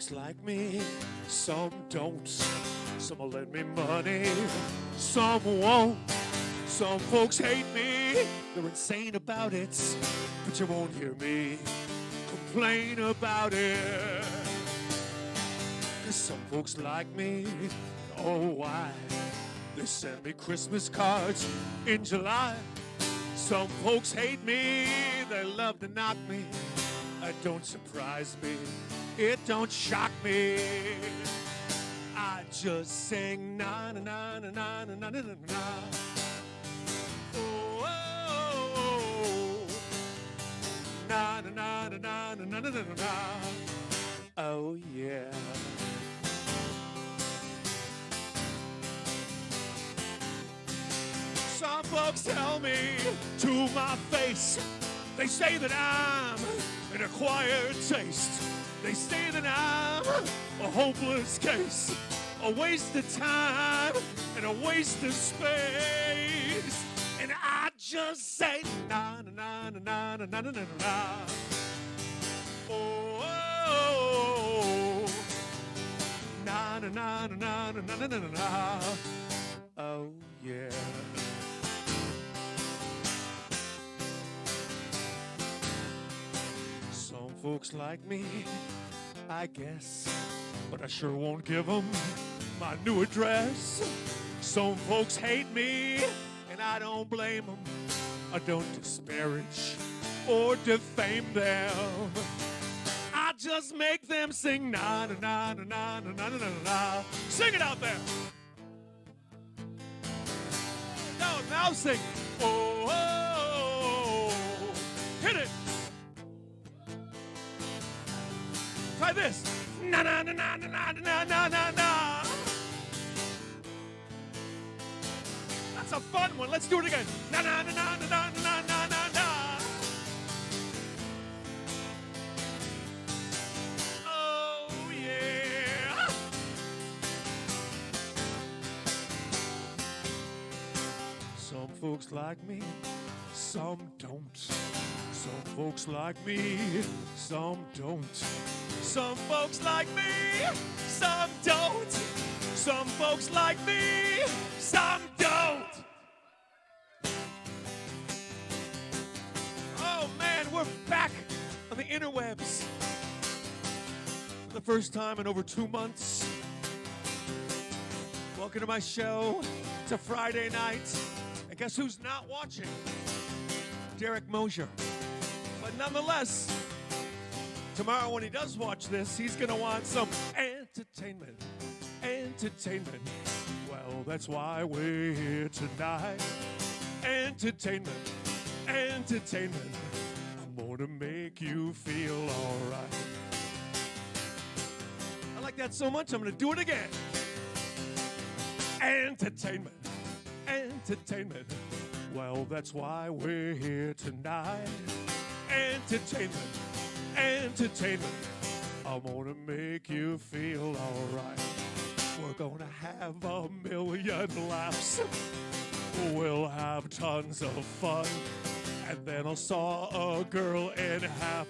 folks like me, some don't. Some will lend me money, some won't. Some folks hate me, they're insane about it, but you won't hear me complain about it. 'Cause some folks like me, oh why, they send me Christmas cards in July. Some folks hate me, they love to knock me. It don't surprise me, it don't shock me. I just sing na na na na na na na na na. Oh, oh, oh. Na na na na na na na na na. Oh yeah. Some folks tell me to my face, they say that I'm an acquired taste. They say that I'm a hopeless case, a waste of time and a waste of space. And I just say na na na na na na na na na. Oh, oh, oh. Na na na na na na na na na. Oh yeah. Some folks like me, I guess, but I sure won't give them my new address. Some folks hate me, and I don't blame them. I don't disparage or defame them. I just make them sing na na na na na na na na na. Sing it out there. Now sing. Oh, oh, oh. Hit it. Try this. Na na na na na na na na na. That's a fun one. Let's do it again. Na na na na na na na na na. Oh yeah. Some folks like me, some don't. Some folks like me, some don't. Some folks like me, some don't. Some folks like me, some don't. Oh man, we're back on the interwebs. For the first time in over 2 months. Welcome to my show. It's a Friday night. And guess who's not watching? Derek Mosier. But nonetheless, tomorrow when he does watch this, he's gonna want some entertainment. Entertainment. Well, that's why we're here tonight. Entertainment. Entertainment. I'm gonna make you feel alright. I like that so much, I'm gonna do it again. Entertainment. Entertainment. Well, that's why we're here tonight. Entertainment. Entertainment. I'm gonna make you feel alright. We're gonna have a million laughs. We'll have tons of fun. And then I'll saw a girl in half.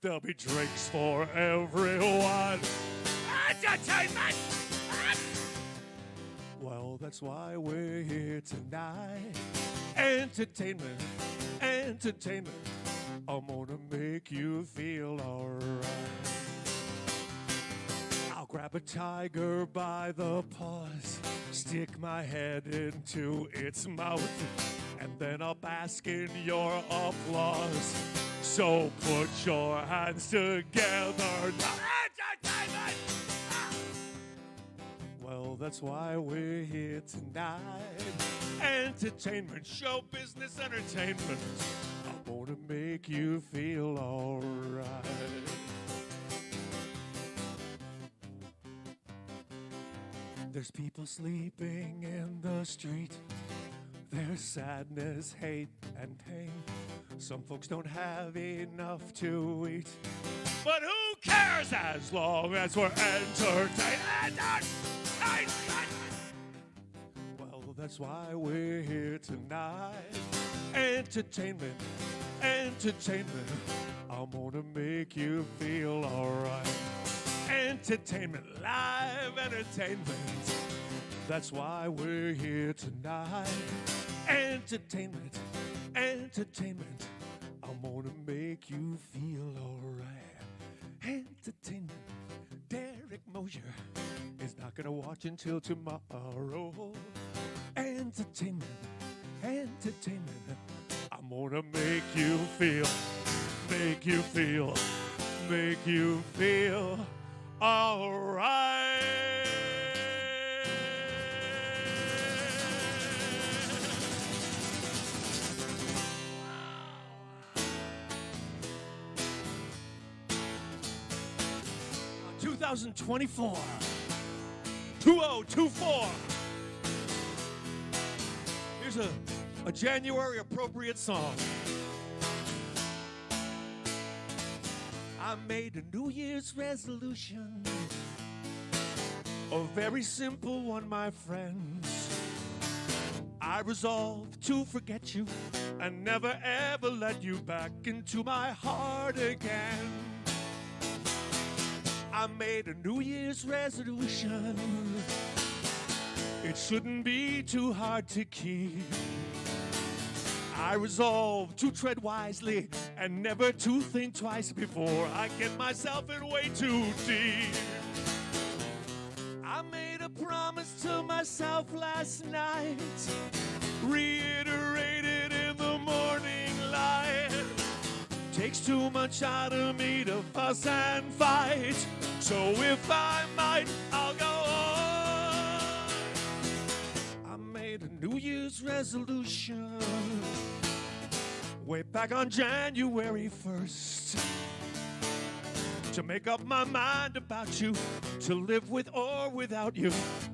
There'll be drinks for everyone. Entertainment! Well, that's why we're here tonight. Entertainment. Entertainment. I'm gonna make you feel alright. I'll grab a tiger by the paws, stick my head into its mouth, and then I'll bask in your applause. So put your hands together now. Entertainment! Well, that's why we're here tonight. Entertainment, show business, entertainment. I'm gonna make you feel alright. There's people sleeping in the street. There's sadness, hate, and pain. Some folks don't have enough to eat. But who cares as long as we're entertained? Well, that's why we're here tonight. Entertainment, entertainment. I'm gonna make you feel alright. entertainment, live entertainment. That's why we're here tonight. Entertainment, entertainment. I'm gonna make you feel alright. Entertainment. Derek Mosier is not gonna watch until tomorrow. Entertainment, entertainment. I'm gonna make you feel alright. Wow. 2024, 2024. Here's a January appropriate song. I made a New Year's resolution, a very simple one, my friends. I resolved to forget you and never ever let you back into my heart again. I made a New Year's resolution. It shouldn't be too hard to keep. I resolve to tread wisely and never to think twice before I get myself in way too deep. I made a promise to myself last night, reiterated in the morning light. Takes too much out of me to fuss and fight, so if I might, I'll go on. I made a New Year's resolution way back on January 1st, to make up my mind about you, to live with or without you.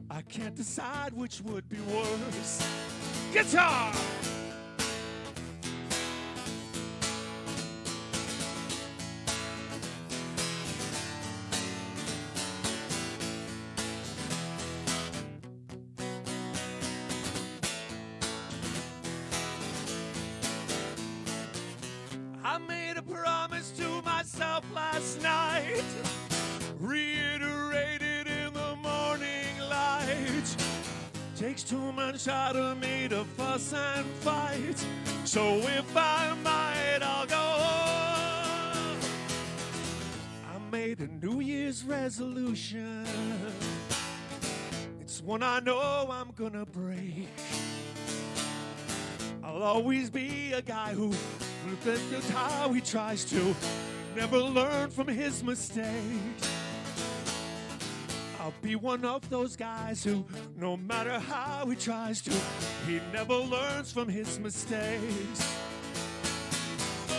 I can't decide which would be worse. Guitar! I made a promise to myself last night, reiterated in the morning light. Takes too much out of me to fuss and fight, so if I might, I'll go on. I made a New Year's resolution. It's one I know I'm gonna break. I'll always be a guy who, that's how he tries to never learn from his mistakes. I'll be one of those guys who, no matter how he tries to, he never learns from his mistakes. Oh,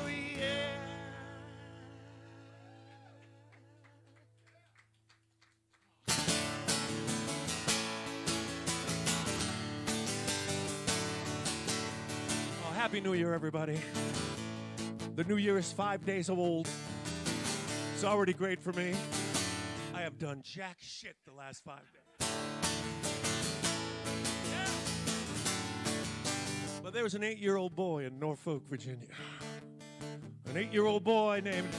yeah. Happy New Year, everybody. The New Year is 5 days old. It's already great for me. I have done jack shit the last 5 days. Yeah. But there was an 8-year-old boy in Norfolk, Virginia. An 8-year-old boy named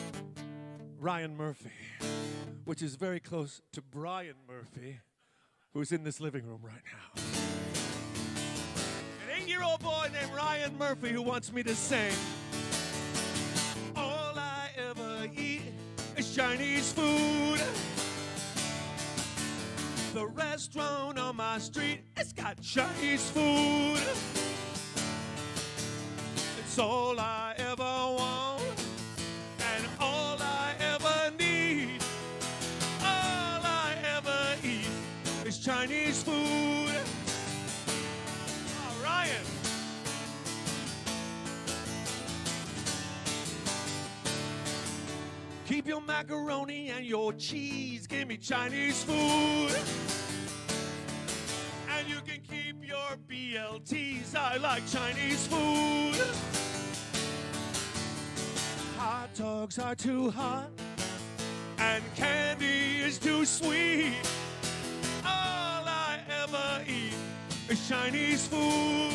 Ryan Murphy, which is very close to Brian Murphy, who's in this living room right now. 8-year-old boy named Ryan Murphy who wants me to sing. All I ever eat is Chinese food. The restaurant on my street, it's got Chinese food. It's all I ever want and all I ever need. All I ever eat is Chinese food. Ryan. Keep your macaroni and your cheese. Give me Chinese food. And you can keep your BLTs. I like Chinese food. Hot dogs are too hot and candy is too sweet. All I ever eat is Chinese food.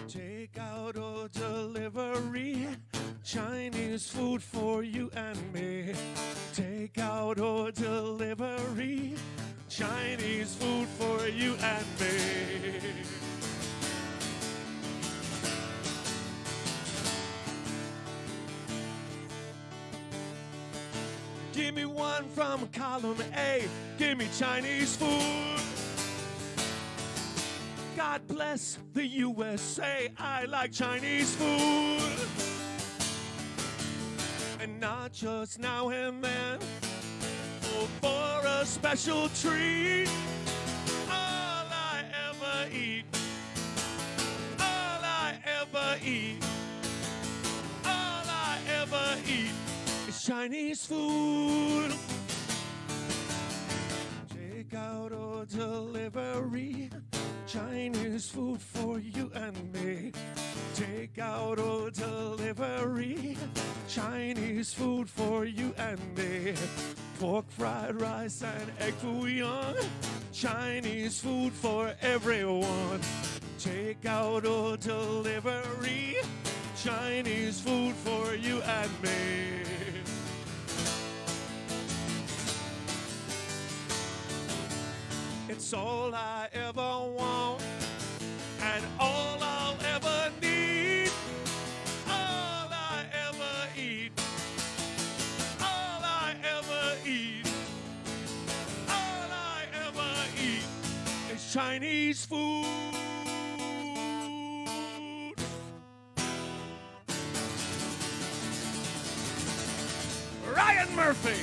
Take out or delivery. food for you and me. Take out or delivery. Chinese food for you and me. Give me one from column A. Give me Chinese food. God bless the USA. I like Chinese food. And not just now and then, or for a special treat. All I ever eat, all I ever eat, all I ever eat is Chinese food. Take out or delivery. Chinese food for you and me. Take out or delivery. Chinese food for you and me. Pork fried rice and egg fouillon. Chinese food for everyone. Take out or delivery. Chinese food for you and me. It's all I ever want and all I'll ever need. All I ever eat. All I ever eat. All I ever eat is Chinese food. Ryan Murphy.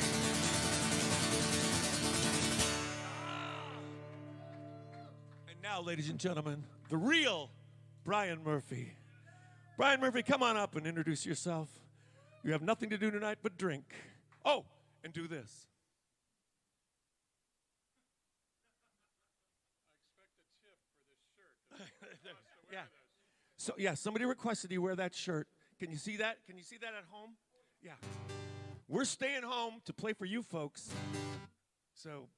Now, ladies and gentlemen, the real Brian Murphy. Brian Murphy, come on up and introduce yourself. You have nothing to do tonight but drink. Oh, and do this. I expect a tip for this shirt. Yeah. So, yeah, somebody requested you wear that shirt. Can you see that? Can you see that at home? Yeah. We're staying home to play for you folks. So,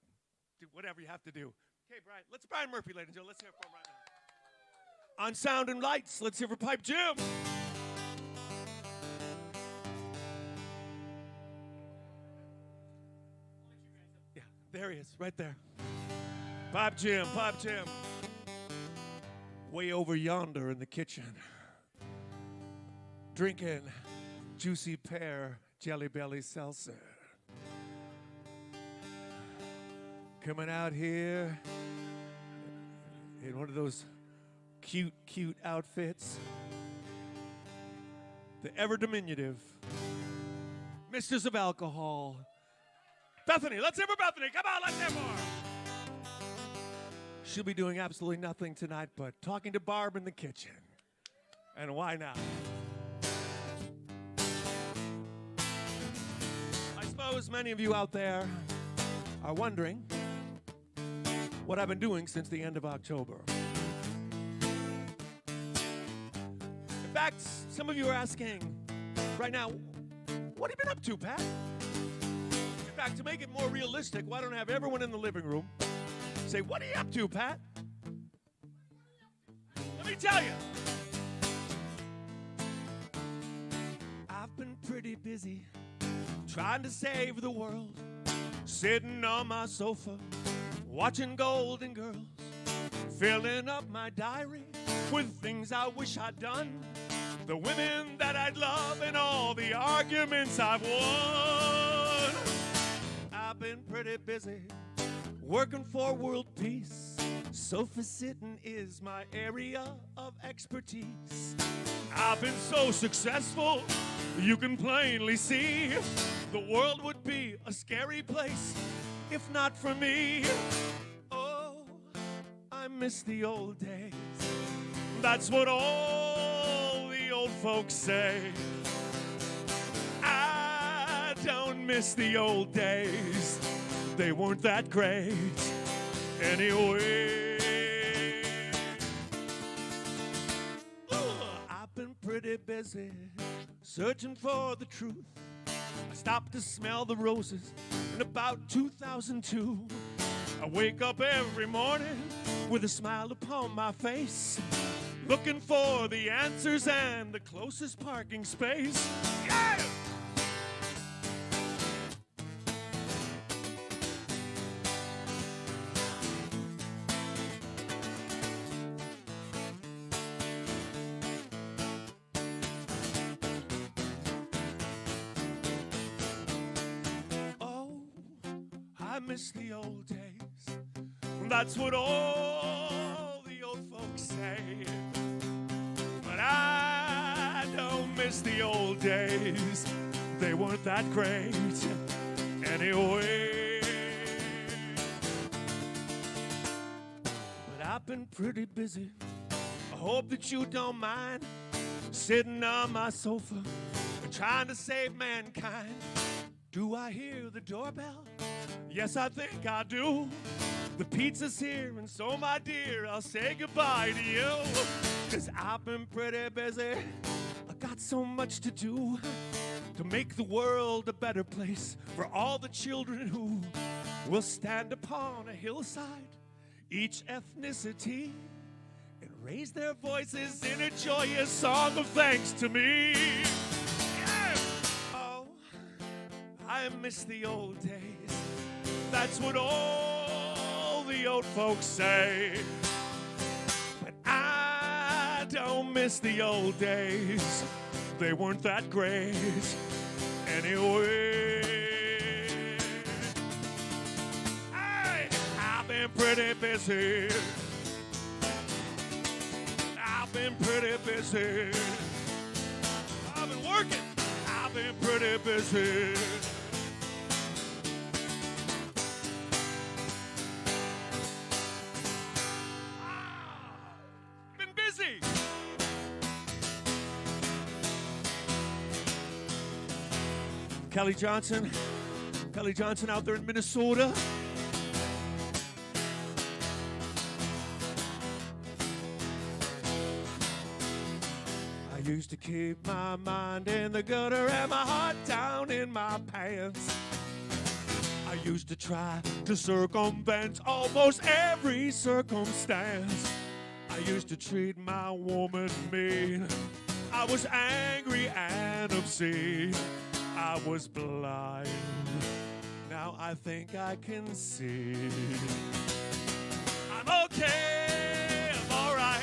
do whatever you have to do. Okay, Brian. Let's Brian Murphy, ladies and gentlemen. Let's hear for him right now. On sound and lights, let's hear for Pipe Jim. Yeah, there he is, right there. Pipe Jim, Pipe Jim. Way over yonder in the kitchen. Drinking juicy pear Jelly Belly seltzer. Coming out here in one of those cute outfits. The ever diminutive Misters of Alcohol. Bethany, let's hear for Bethany. Come on, let's hear for her. She'll be doing absolutely nothing tonight but talking to Barb in the kitchen. And why not? I suppose many of you out there are wondering what I've been doing since the end of October. In fact, some of you are asking right now, what have you been up to, Pat? In fact, to make it more realistic, why don't I have everyone in the living room say, what are you up to, Pat? Let me tell you. I've been pretty busy trying to save the world, sitting on my sofa, watching Golden Girls, filling up my diary with things I wish I'd done, the women that I'd love, and all the arguments I've won. I've been pretty busy working for world peace. Sofa sitting is my area of expertise. I've been so successful, you can plainly see the world would be a scary place if not for me. Oh, I miss the old days. That's what all the old folks say. I don't miss the old days. They weren't that great anyway. I've been pretty busy searching for the truth. I stopped to smell the roses in about 2002. I wake up every morning with a smile upon my face, looking for the answers and the closest parking space. Yeah! miss the old days. That's what all the old folks say. But I don't miss the old days. They weren't that great anyway. But I've been pretty busy. I hope that you don't mind sitting on my sofa and trying to save mankind. Do I hear the doorbell? Yes, I think I do. The pizza's here, and so, my dear, I'll say goodbye to you. 'Cause I've been pretty busy. I got so much to do to make the world a better place for all the children who will stand upon a hillside, each ethnicity, and raise their voices in a joyous song of thanks to me. Yeah. Oh, I miss the old days. That's what all the old folks say. But I don't miss the old days. They weren't that great anyway. I've been pretty busy. I've been pretty busy. I've been working. I've been pretty busy. Been busy. Kelly Johnson out there in Minnesota. I used to keep my mind in the gutter and my heart down in my pants. I used to try to circumvent almost every circumstance. I used to treat my woman mean. I was angry and obscene. I was blind. Now I think I can see. I'm okay, I'm alright.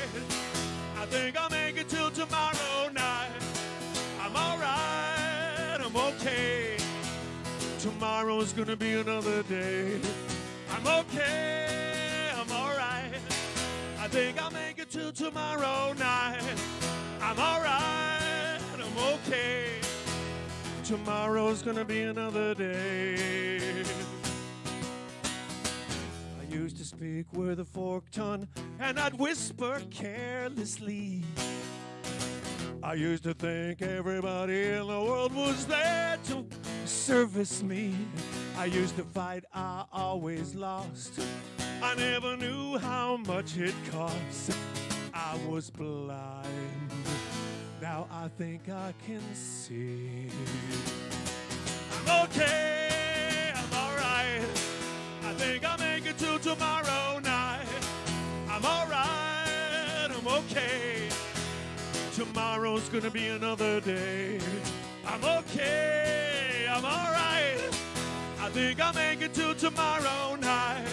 I think I'll make it till tomorrow night. I'm alright, I'm okay. Tomorrow's gonna be another day. I'm okay, I'm alright. I think I'll make it till tomorrow night. I'm alright, I'm okay. Tomorrow's gonna be another day. I used to speak with a forked tongue and I'd whisper carelessly. I used to think everybody in the world was there to service me. I used to fight, I always lost. I never knew how much it cost. I was blind. Now I think I can see. I'm okay, I'm alright. I think I'll make it till tomorrow night. I'm alright, I'm okay. Tomorrow's gonna be another day. I'm okay, I'm alright. I think I'll make it till tomorrow night.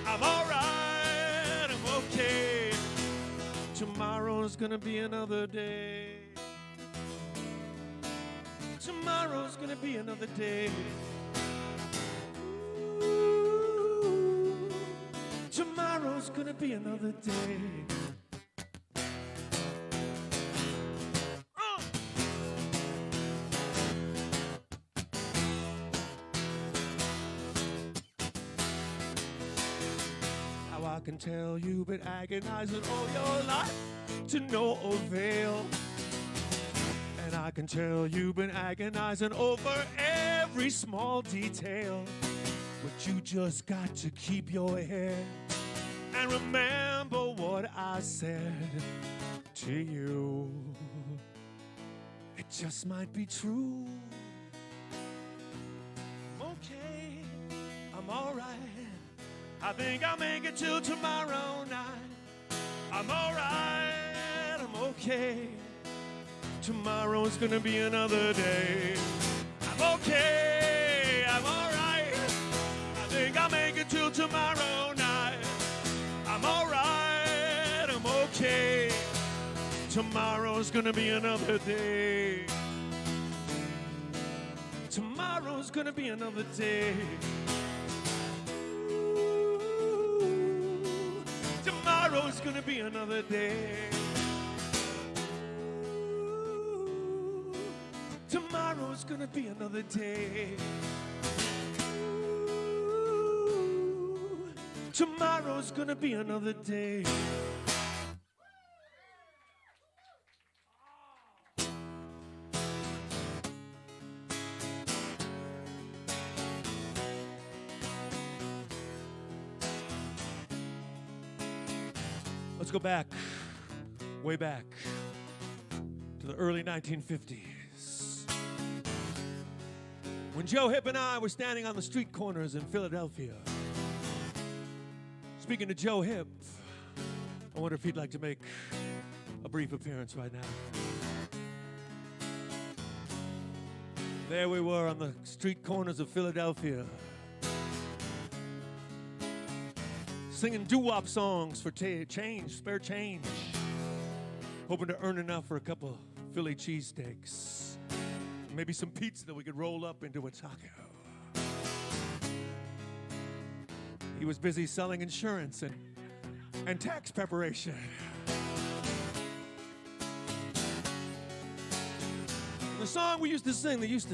I'm alright, I'm okay. Tomorrow's gonna be another day. Tomorrow's gonna be another day. Ooh, tomorrow's gonna be another day. I can tell you've been agonizing all your life to no avail. And I can tell you've been agonizing over every small detail. But you just got to keep your head and remember what I said to you. It just might be true. I'm okay, I'm alright. I think I'll make it till tomorrow night. I'm alright, I'm okay. Tomorrow's gonna be another day. I'm okay, I'm alright. I think I'll make it till tomorrow night. I'm alright, I'm okay. Tomorrow's gonna be another day. Tomorrow's gonna be another day. Tomorrow's gonna be another day. Tomorrow's gonna be another day. Tomorrow's gonna be another day. Let's go back, way back, to the early 1950s. When Joe Hip and I were standing on the street corners in Philadelphia. Speaking to Joe Hip, I wonder if he'd like to make a brief appearance right now. There we were on the street corners of Philadelphia, singing doo-wop songs for change, spare change, hoping to earn enough for a couple Philly cheesesteaks, maybe some pizza that we could roll up into a taco. He was busy selling insurance and tax preparation. The song we used to sing that used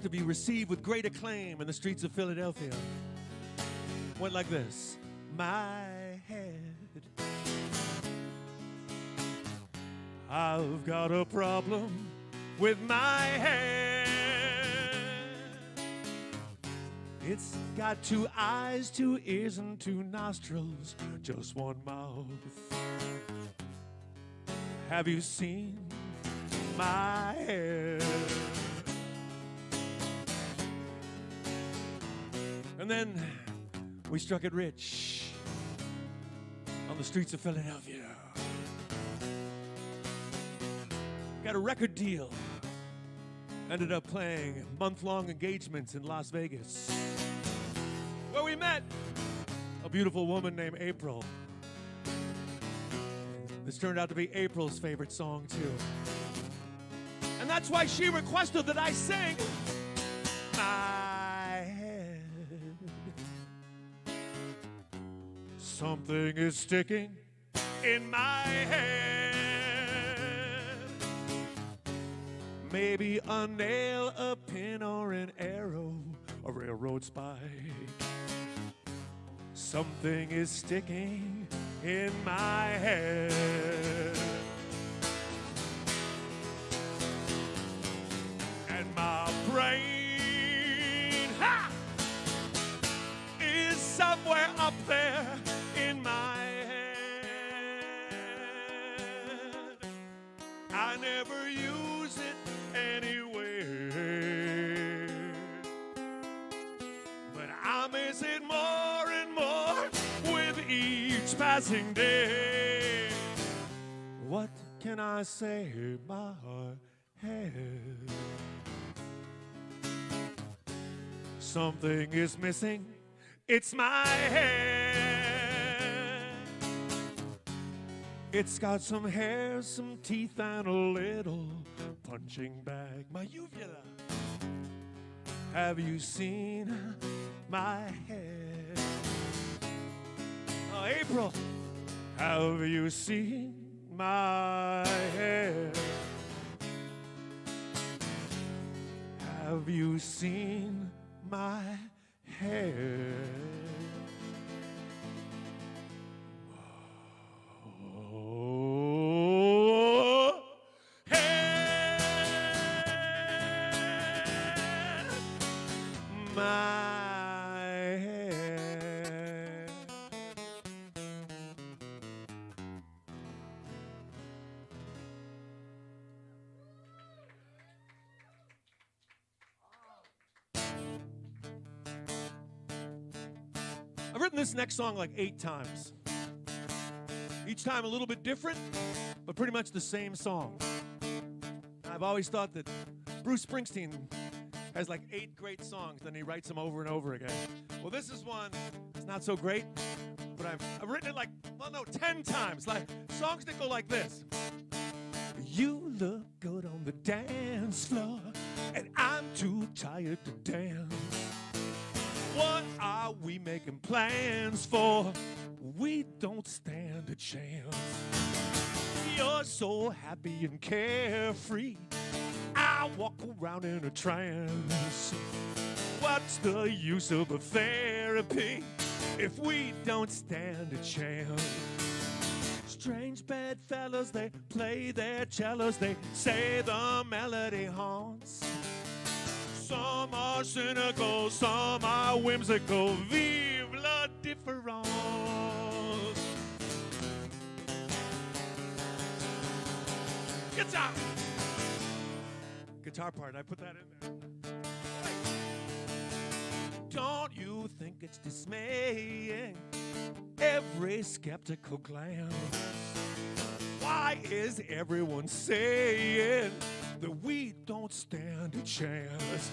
to be received with great acclaim in the streets of Philadelphia went like this. My head, I've got a problem with my head. It's got 2 eyes, 2 ears, and 2 nostrils, just 1 mouth. Have you seen my head? And then we struck it rich on the streets of Philadelphia. Got a record deal. Ended up playing month-long engagements in Las Vegas, where we met a beautiful woman named April. This turned out to be April's favorite song, too. And that's why she requested that I sing my head. Something is sticking in my head. Maybe a nail, a pin, or an arrow, a railroad spike. Something is sticking in my head. And my brain, is somewhere up there in my head. I never use it anywhere, but I miss it more and more with each passing day. What can I say? My head. Something is missing. It's my head. It's got some hair, some teeth, and a little punching bag. My uvula. Have you seen my head? Oh, April. Have you seen my head? Have you seen my head? Oh, head, my head. I've written this next song like 8 times. Each time a little bit different, but pretty much the same song. I've always thought that Bruce Springsteen has like 8 great songs, then he writes them over and over again. Well, this is one that's not so great, but I've written it like, 10 times. Like songs that go like this. You look good on the dance floor, and I'm too tired to dance. What are we making plans for? We don't stand a chance. You're so happy and carefree. I walk around in a trance. What's the use of a therapy if we don't stand a chance? Strange bedfellows, they play their cellos, they say the melody haunts. Some are cynical, some are whimsical. Vive la différence. Guitar! Guitar part, I put that in there. Don't you think it's dismaying? Every skeptical glance. Why is everyone saying that we don't stand a chance?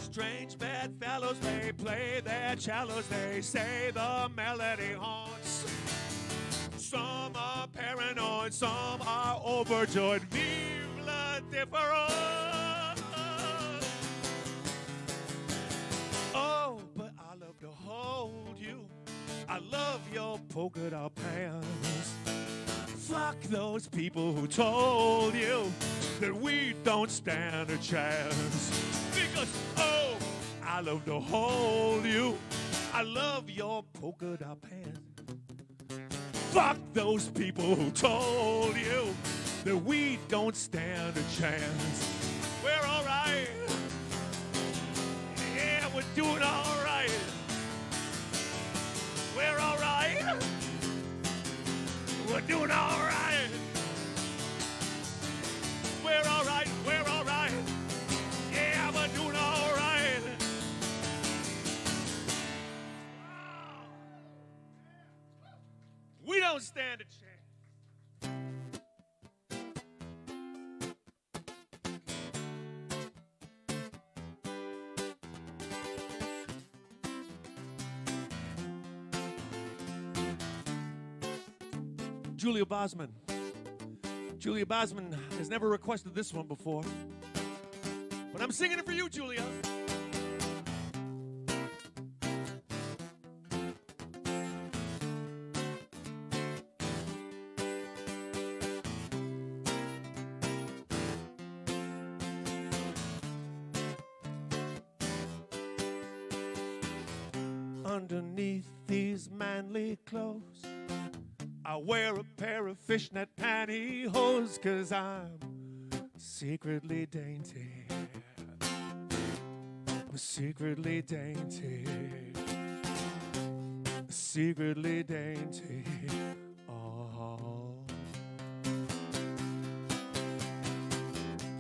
Strange bedfellows, they play their cellos, they say the melody haunts. Some are paranoid, some are overjoyed. Vive la différence. Oh, but I love to hold you. I love your polka dot pants. Fuck those people who told you that we don't stand a chance. Because, oh, I love to hold you. I love your polka dot pants. Fuck those people who told you that we don't stand a chance. We're all right. Yeah, we're doing all right. We're all right. We're doing all right. We're all right. We're all right. Yeah, we're doing all right. We don't stand a chance. Julia Bosman. Julia Bosman has never requested this one before, but I'm singing it for you, Julia. Underneath these manly clothes, I wear a pair of fishnet pantyhose, 'cause I'm secretly dainty. I'm secretly dainty. Secretly dainty. Oh.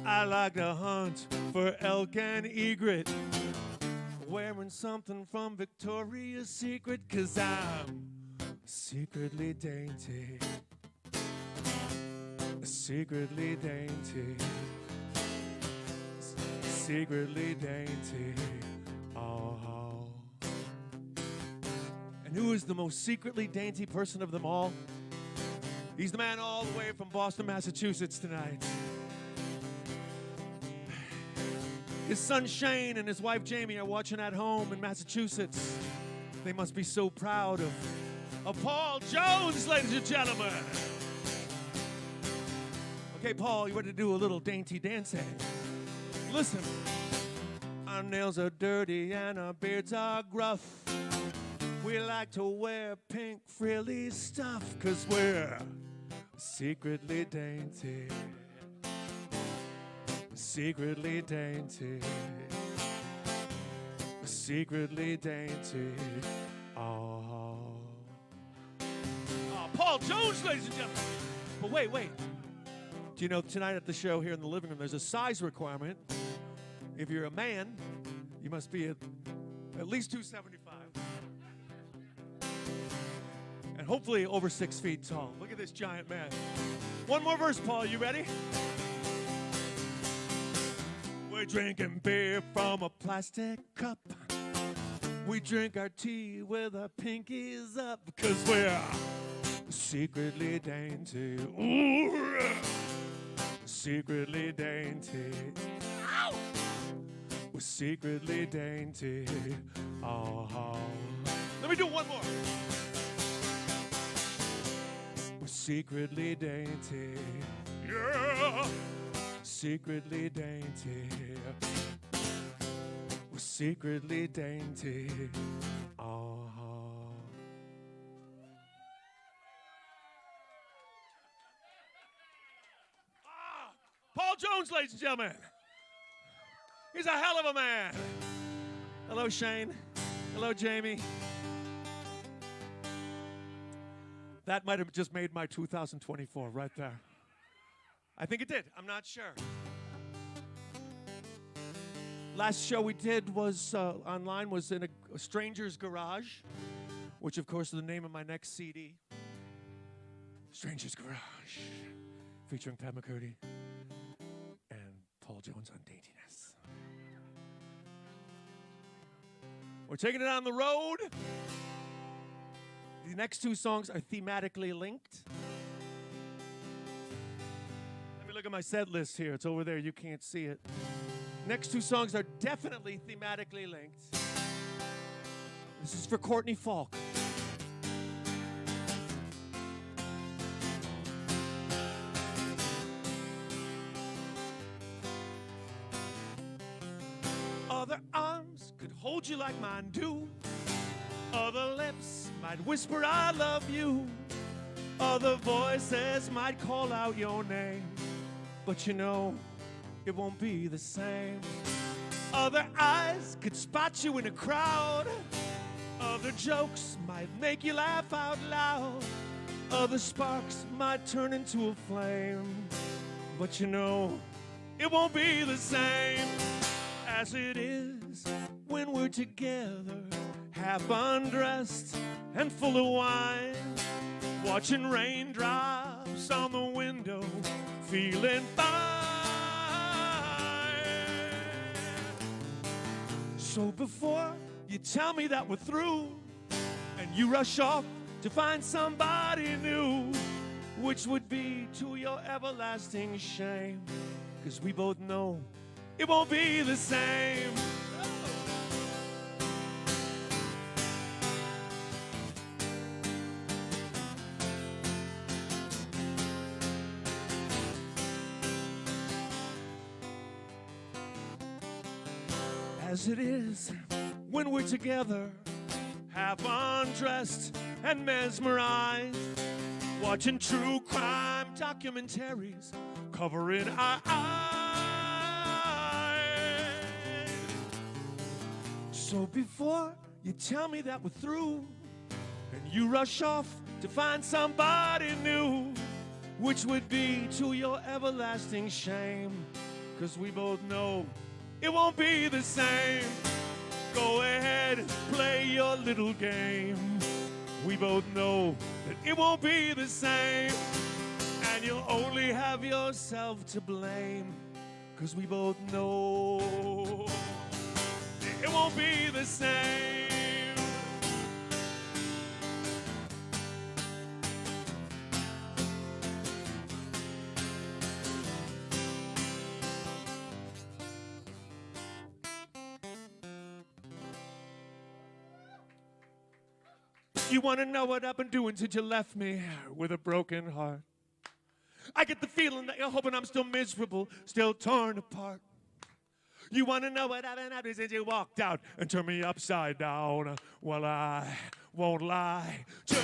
I like to hunt for elk and egret, wearing something from Victoria's Secret, 'cause I'm secretly dainty. Secretly dainty. Secretly dainty. Oh. And who is the most secretly dainty person of them all? He's the man all the way from Boston, Massachusetts tonight. His son Shane and his wife Jamie are watching at home in Massachusetts. They must be so proud of Paul Jones, ladies and gentlemen. Okay, Paul, you ready to do a little dainty dancing? Listen. Our nails are dirty and our beards are gruff. We like to wear pink frilly stuff, 'cause we're secretly dainty. Secretly dainty. Secretly dainty. Oh. Paul Jones, ladies and gentlemen. But wait. Do you know tonight at the show here in the living room, there's a size requirement. If you're a man, you must be at least 275. And hopefully over 6 feet tall. Look at this giant man. One more verse, Paul. You ready? We're drinking beer from a plastic cup. We drink our tea with our pinkies up because we're secretly dainty. Ooh, secretly dainty. Ow! We're secretly dainty. Oh. Let me do one more. We're secretly dainty. Yeah. Secretly dainty. We're secretly dainty. Oh. Paul Jones, ladies and gentlemen. He's a hell of a man. Hello, Shane. Hello, Jamie. That might have just made my 2024 right there. I think it did. I'm not sure. Last show we did was online was in a stranger's garage, which of course is the name of my next CD. Stranger's Garage, featuring Pat McCurdy and Paul Jones on Daintiness. We're taking it on the road. The next two songs are thematically linked. Let me look at my set list here. It's over there. You can't see it. Next two songs are definitely thematically linked. This is for Courtney Falk. Other arms could hold you like mine do. Other lips might whisper I love you. Other voices might call out your name. But you know, it won't be the same. Other eyes could spot you in a crowd. Other jokes might make you laugh out loud. Other sparks might turn into a flame. But you know, it won't be the same as it is when we're together, half undressed and full of wine, watching raindrops on the window, feeling fine. So before you tell me that we're through and you rush off to find somebody new, which would be to your everlasting shame, 'cause we both know it won't be the same. As it is when we're together, half undressed and mesmerized, watching true crime documentaries, covering our eyes. So before you tell me that we're through and you rush off to find somebody new, which would be to your everlasting shame, 'cause we both know it won't be the same. Go ahead, play your little game. We both know that it won't be the same. And you'll only have yourself to blame, 'cause we both know it won't be the same. You want to know what I've been doing since you left me with a broken heart? I get the feeling that you're hoping I'm still miserable, still torn apart. You want to know what I've been up to since you walked out and turned me upside down? Well, I won't lie to you.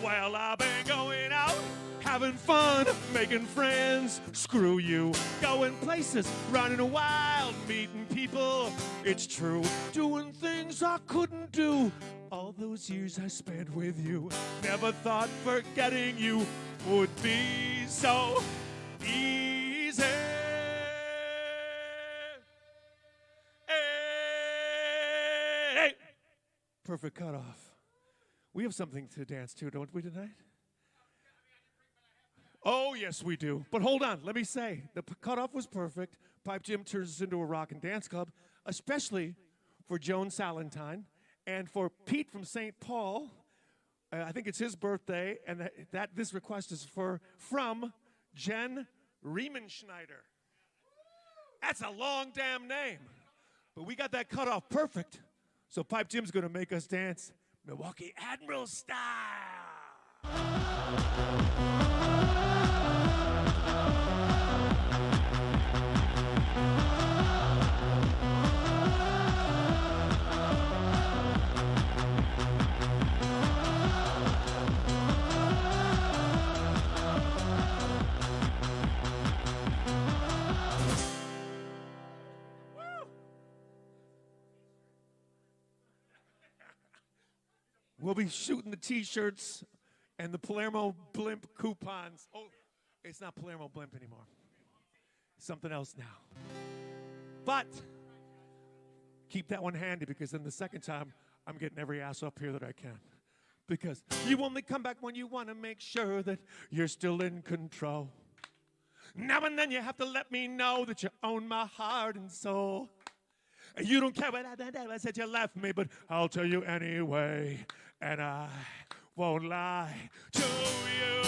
Well, I've been going out, having fun, making friends. Screw you. Going places, running wild, meeting people. It's true. Doing things I couldn't do all those years I spent with you. Never thought forgetting you would be so easy. Hey. Perfect cutoff. We have something to dance to, don't we, tonight? Oh, yes, we do. But hold on, let me say, the cutoff was perfect. Pipe Jim turns us into a rock and dance club, especially for Joan Salentine and for Pete from St. Paul. I think it's his birthday, and this request is from Jen Riemenschneider. That's a long damn name. But we got that cutoff perfect. So Pipe Jim's going to make us dance Milwaukee Admiral style. We'll be shooting the T-shirts and the Palermo Blimp coupons. Oh, it's not Palermo Blimp anymore. It's something else now. But keep that one handy, because then the second time, I'm getting every ass up here that I can. Because you only come back when you want to make sure that you're still in control. Now and then you have to let me know that you own my heart and soul. You don't care what I said you left me, but I'll tell you anyway. And I won't lie to you.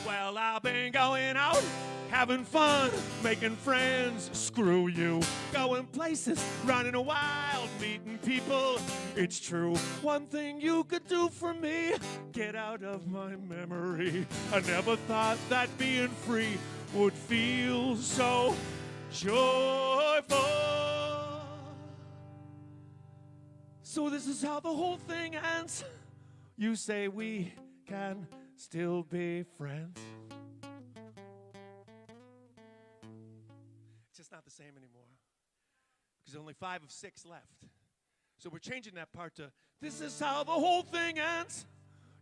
Well, I've been going out, having fun, making friends, screw you. Going places, running wild, meeting people, it's true. One thing you could do for me, get out of my memory. I never thought that being free would feel so joyful. So this is how the whole thing ends. You say we can still be friends. It's just not the same anymore, because only 5 of 6 left. So we're changing that part to, this is how the whole thing ends.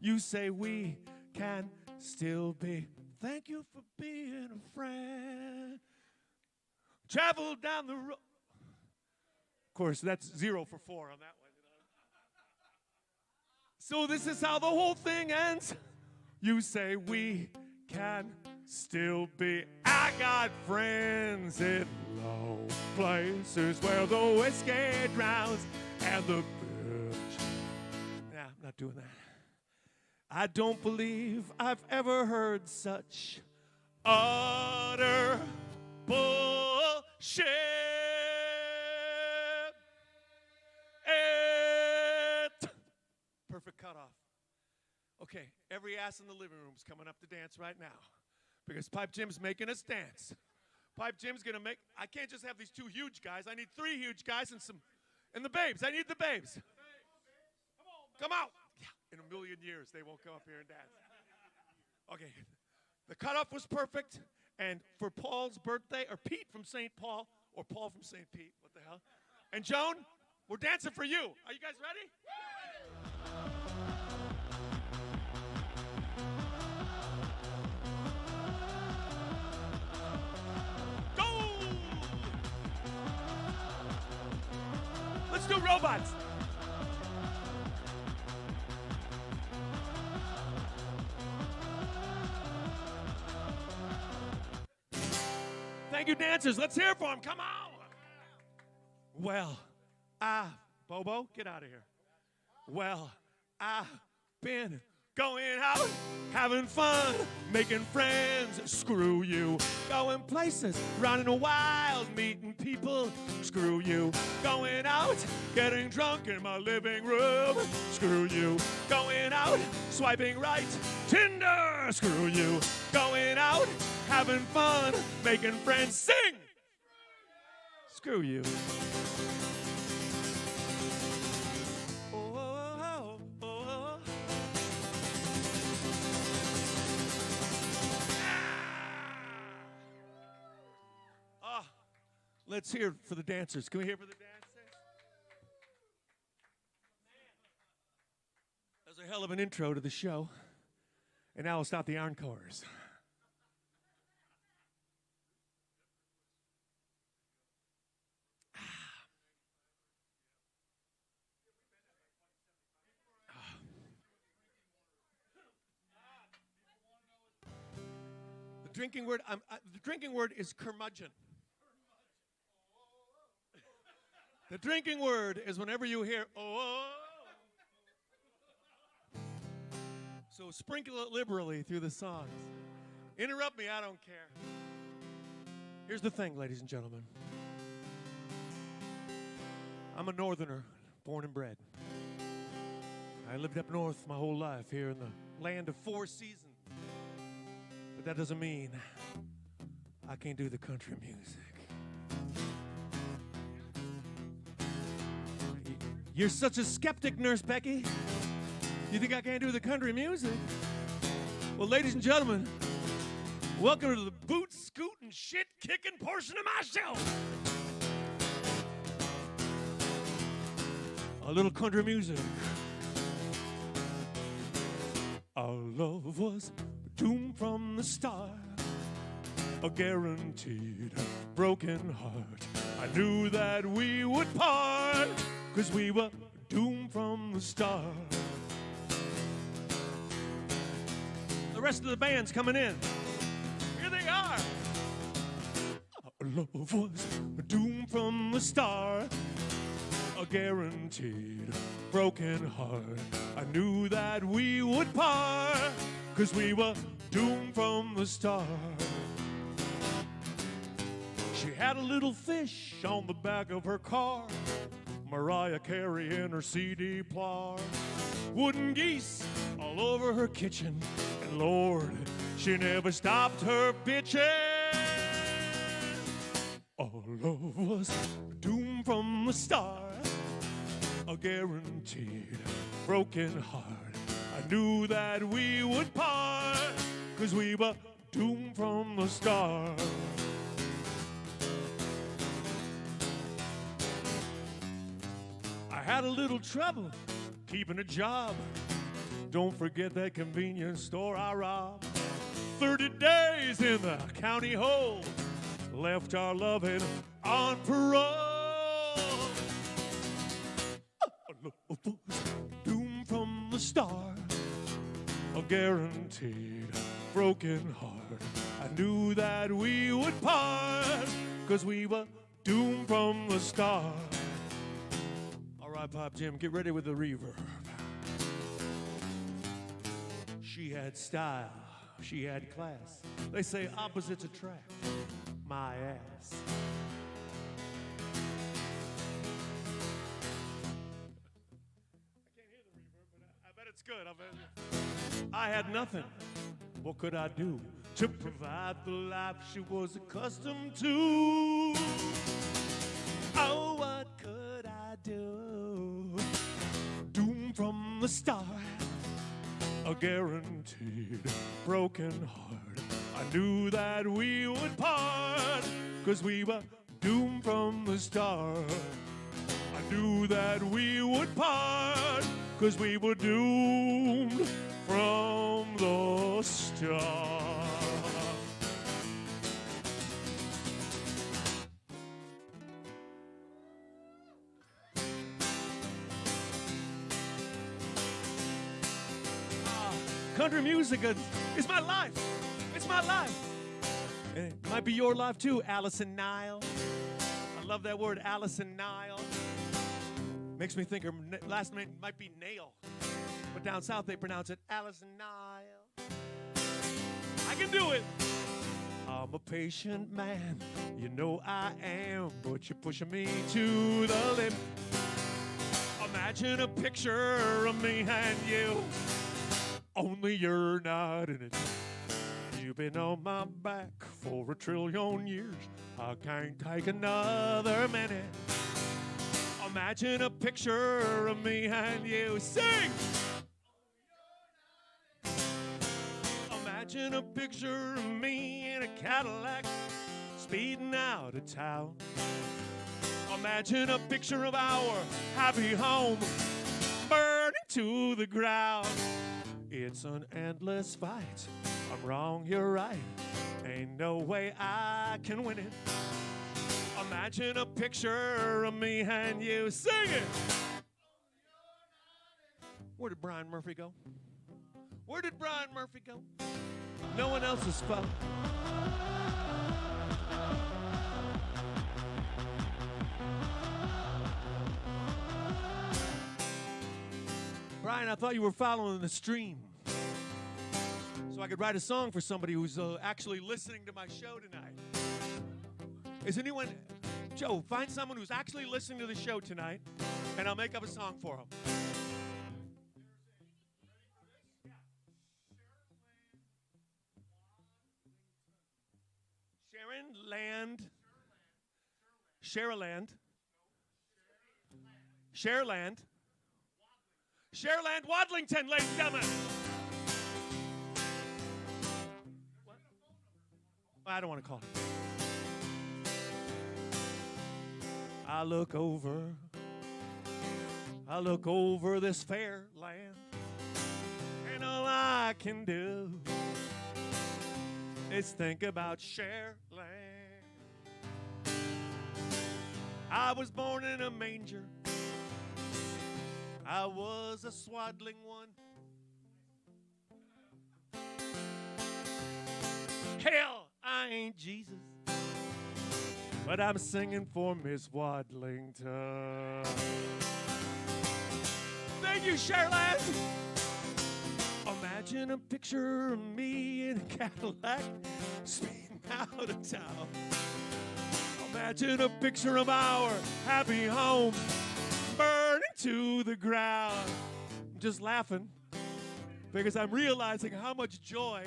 You say we can still be. Thank you for being a friend. Travel down the road. Of course, that's 0 for 4 on that one. So this is how the whole thing ends. You say we can still be. I got friends in low places where the whiskey drowns and the bitch. Nah, I'm not doing that. I don't believe I've ever heard such utter bullshit. Perfect cutoff. Okay, every ass in the living room is coming up to dance right now, because Pipe Jim's making us dance. Pipe Jim's gonna make. I can't just have these 2 huge guys. I need 3 huge guys and the babes. I need the babes. Come out. Yeah, in a million years they won't come up here and dance. Okay, the cutoff was perfect, and for Paul's birthday, or Pete from St. Paul, or Paul from St. Pete, what the hell? And Joan, we're dancing for you. Are you guys ready? Let's do robots. Thank you, dancers. Let's hear for them. Come on. Well, Bobo, get out of here. Well, I've been going out, having fun, making friends, screw you. Going places, running wild, meeting people, screw you. Going out, getting drunk in my living room, screw you. Going out, swiping right, Tinder, screw you. Going out, having fun, making friends, sing! Screw you. Let's hear for the dancers. Can we hear for the dancers? That was a hell of an intro to the show. And now we'll start the encores. The drinking word is curmudgeon. The drinking word is whenever you hear, oh. So sprinkle it liberally through the songs. Interrupt me, I don't care. Here's the thing, ladies and gentlemen. I'm a northerner, born and bred. I lived up north my whole life here in the land of four seasons. But that doesn't mean I can't do the country music. You're such a skeptic, Nurse Becky. You think I can't do the country music? Well, ladies and gentlemen, welcome to the boot scooting, shit kicking portion of my show. A little country music. Our love was doomed from the start, a guaranteed broken heart. I knew that we would part, 'cause we were doomed from the start. The rest of the band's coming in. Here they are. Our love was doomed from the start, a guaranteed broken heart. I knew that we would part, 'cause we were doomed from the start. She had a little fish on the back of her car, Mariah Carey in her CD player, wooden geese all over her kitchen, and Lord, she never stopped her bitching. Our love was doomed from the start, a guaranteed broken heart. I knew that we would part, 'cause we were doomed from the start. I had a little trouble keeping a job. Don't forget that convenience store I robbed. 30 days in the county hole, left our loving on parole. Our love was doomed from the start, a guaranteed broken heart. I knew that we would part, 'cause we were doomed from the start. All right, Pop Jim, get ready with the reverb. She had style, she had class. They say opposites attract. My ass. I can't hear the reverb, but I bet it's good. I had nothing. What could I do to provide the life she was accustomed to? Oh, what could I do? Doomed from the start, a guaranteed broken heart. I knew that we would part, 'cause we were doomed from the start. I knew that we would part, 'cause we were doomed from the start. Country music is my life. It's my life. And it might be your life too, Allison Nile. I love that word, Allison Nile. Makes me think her last name might be Nail. But down south they pronounce it Allison Nile. I can do it. I'm a patient man, you know I am, but you're pushing me to the limit. Imagine a picture of me and you, only you're not in it. You've been on my back for 1,000,000,000 years. I can't take another minute. Imagine a picture of me and you. Sing! Imagine a picture of me in a Cadillac speeding out of town. Imagine a picture of our happy home burning to the ground. It's an endless fight. I'm wrong, you're right. Ain't no way I can win it. Imagine a picture of me and you. Sing it! Where did Brian Murphy go? Where did Brian Murphy go? No one else's fault. Brian, I thought you were following the stream so I could write a song for somebody who's actually listening to my show tonight. Is anyone... Joe, find someone who's actually listening to the show tonight, and I'll make up a song for them. Shareland Wadlington, ladies and gentlemen. What? I don't want to call it. I look over this fair land, and all I can do is think about Shareland. I was born in a manger. I was a swaddling one. Hell, I ain't Jesus, but I'm singing for Miss Wadlington. Thank you, Shareland. Imagine a picture of me in a Cadillac speeding out of town. Imagine a picture of our happy home burning to the ground. I'm just laughing because I'm realizing how much joy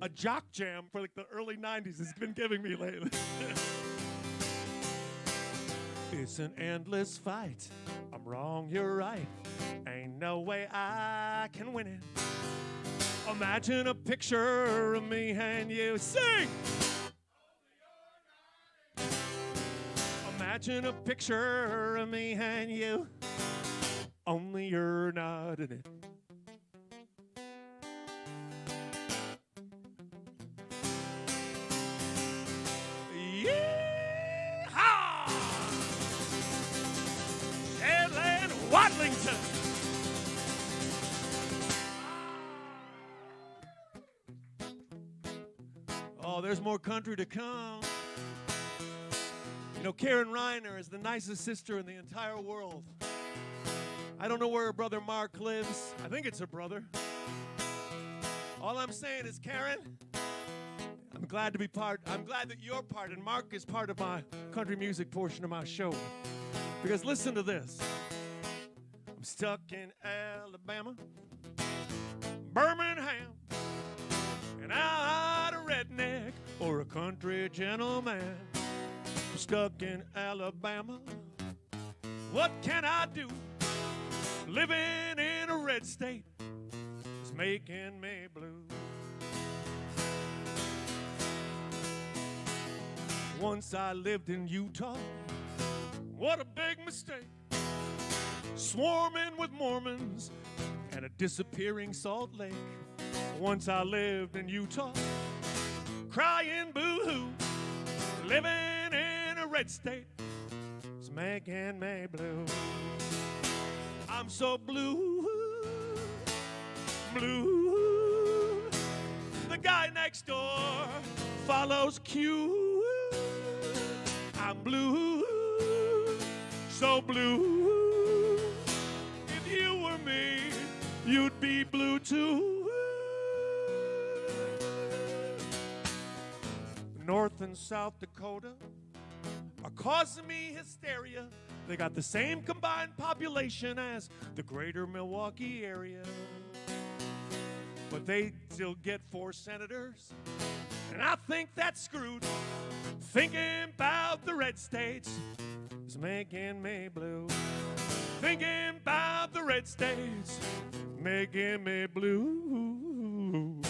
a jock jam for like the early 90s has been giving me lately. It's an endless fight. I'm wrong, you're right. Ain't no way I can win it. Imagine a picture of me and you. Sing! Imagine a picture of me and you. Only you're not in it. Yeehaw! Shareland Wadlington. Oh, there's more country to come. You know, Karen Reiner is the nicest sister in the entire world. I don't know where her brother Mark lives. I think it's her brother. All I'm saying is, Karen, I'm glad to be part. I'm glad that you're part, and Mark is part of my country music portion of my show. Because listen to this. I'm stuck in Alabama, Birmingham, and I'm not a redneck or a country gentleman. I'm stuck in Alabama. What can I do? Living in a red state is making me blue. Once I lived in Utah. What a big mistake. Swarming with Mormons and a disappearing Salt Lake. Once I lived in Utah. Crying boo-hoo. Living in a red state is making me blue. I'm so blue, blue. The guy next door follows Q. I'm blue, so blue. If you were me, you'd be blue too. North and South Dakota are causing me hysteria. They got the same combined population as the greater Milwaukee area. But they still get 4 senators. And I think that's screwed. Thinking about the red states is making me blue. Thinking about the red states, making me blue.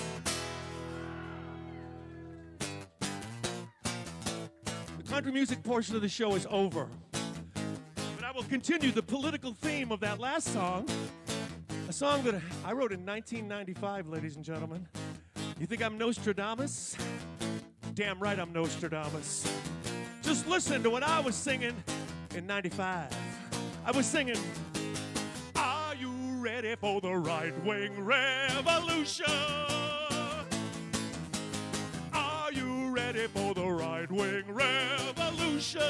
The country music portion of the show is over. I will continue the political theme of that last song, a song that I wrote in 1995, ladies and gentlemen. You think I'm Nostradamus? Damn right I'm Nostradamus. Just listen to what I was singing in 95. I was singing, are you ready for the right-wing revolution? ready for the right-wing revolution?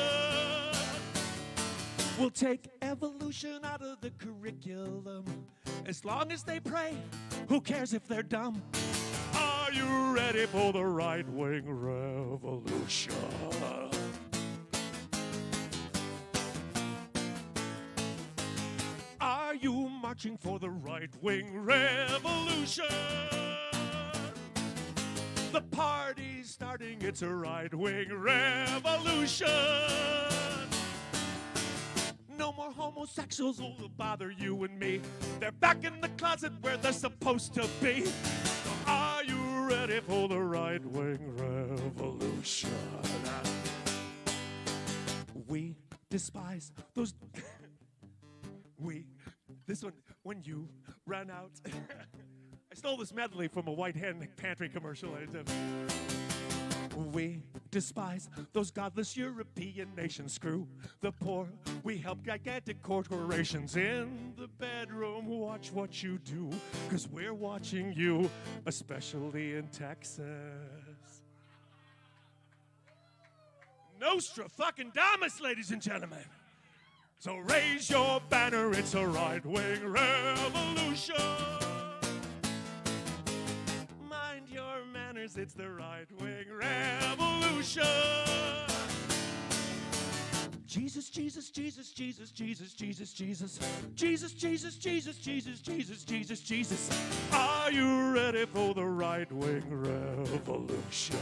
We'll take evolution out of the curriculum. As long as they pray, who cares if they're dumb? Are you ready for the right-wing revolution? Are you marching for the right-wing revolution? The party's starting, it's a right-wing revolution. No more homosexuals will bother you and me. They're back in the closet where they're supposed to be. Are you ready for the right-wing revolution? We despise those... This one, when you ran out... I stole this medley from a White Hen pantry commercial I did. We despise those godless European nations. Screw the poor. We help gigantic corporations in the bedroom. Watch what you do, because we're watching you, especially in Texas. Nostra fucking Damas, ladies and gentlemen. So raise your banner, it's a right-wing revolution. Mind your manners, it's the right-wing revolution. Jesus, Jesus, Jesus, Jesus, Jesus, Jesus, Jesus. Jesus, Jesus, Jesus, Jesus, Jesus, Jesus, Jesus. Are you ready for the right-wing revolution?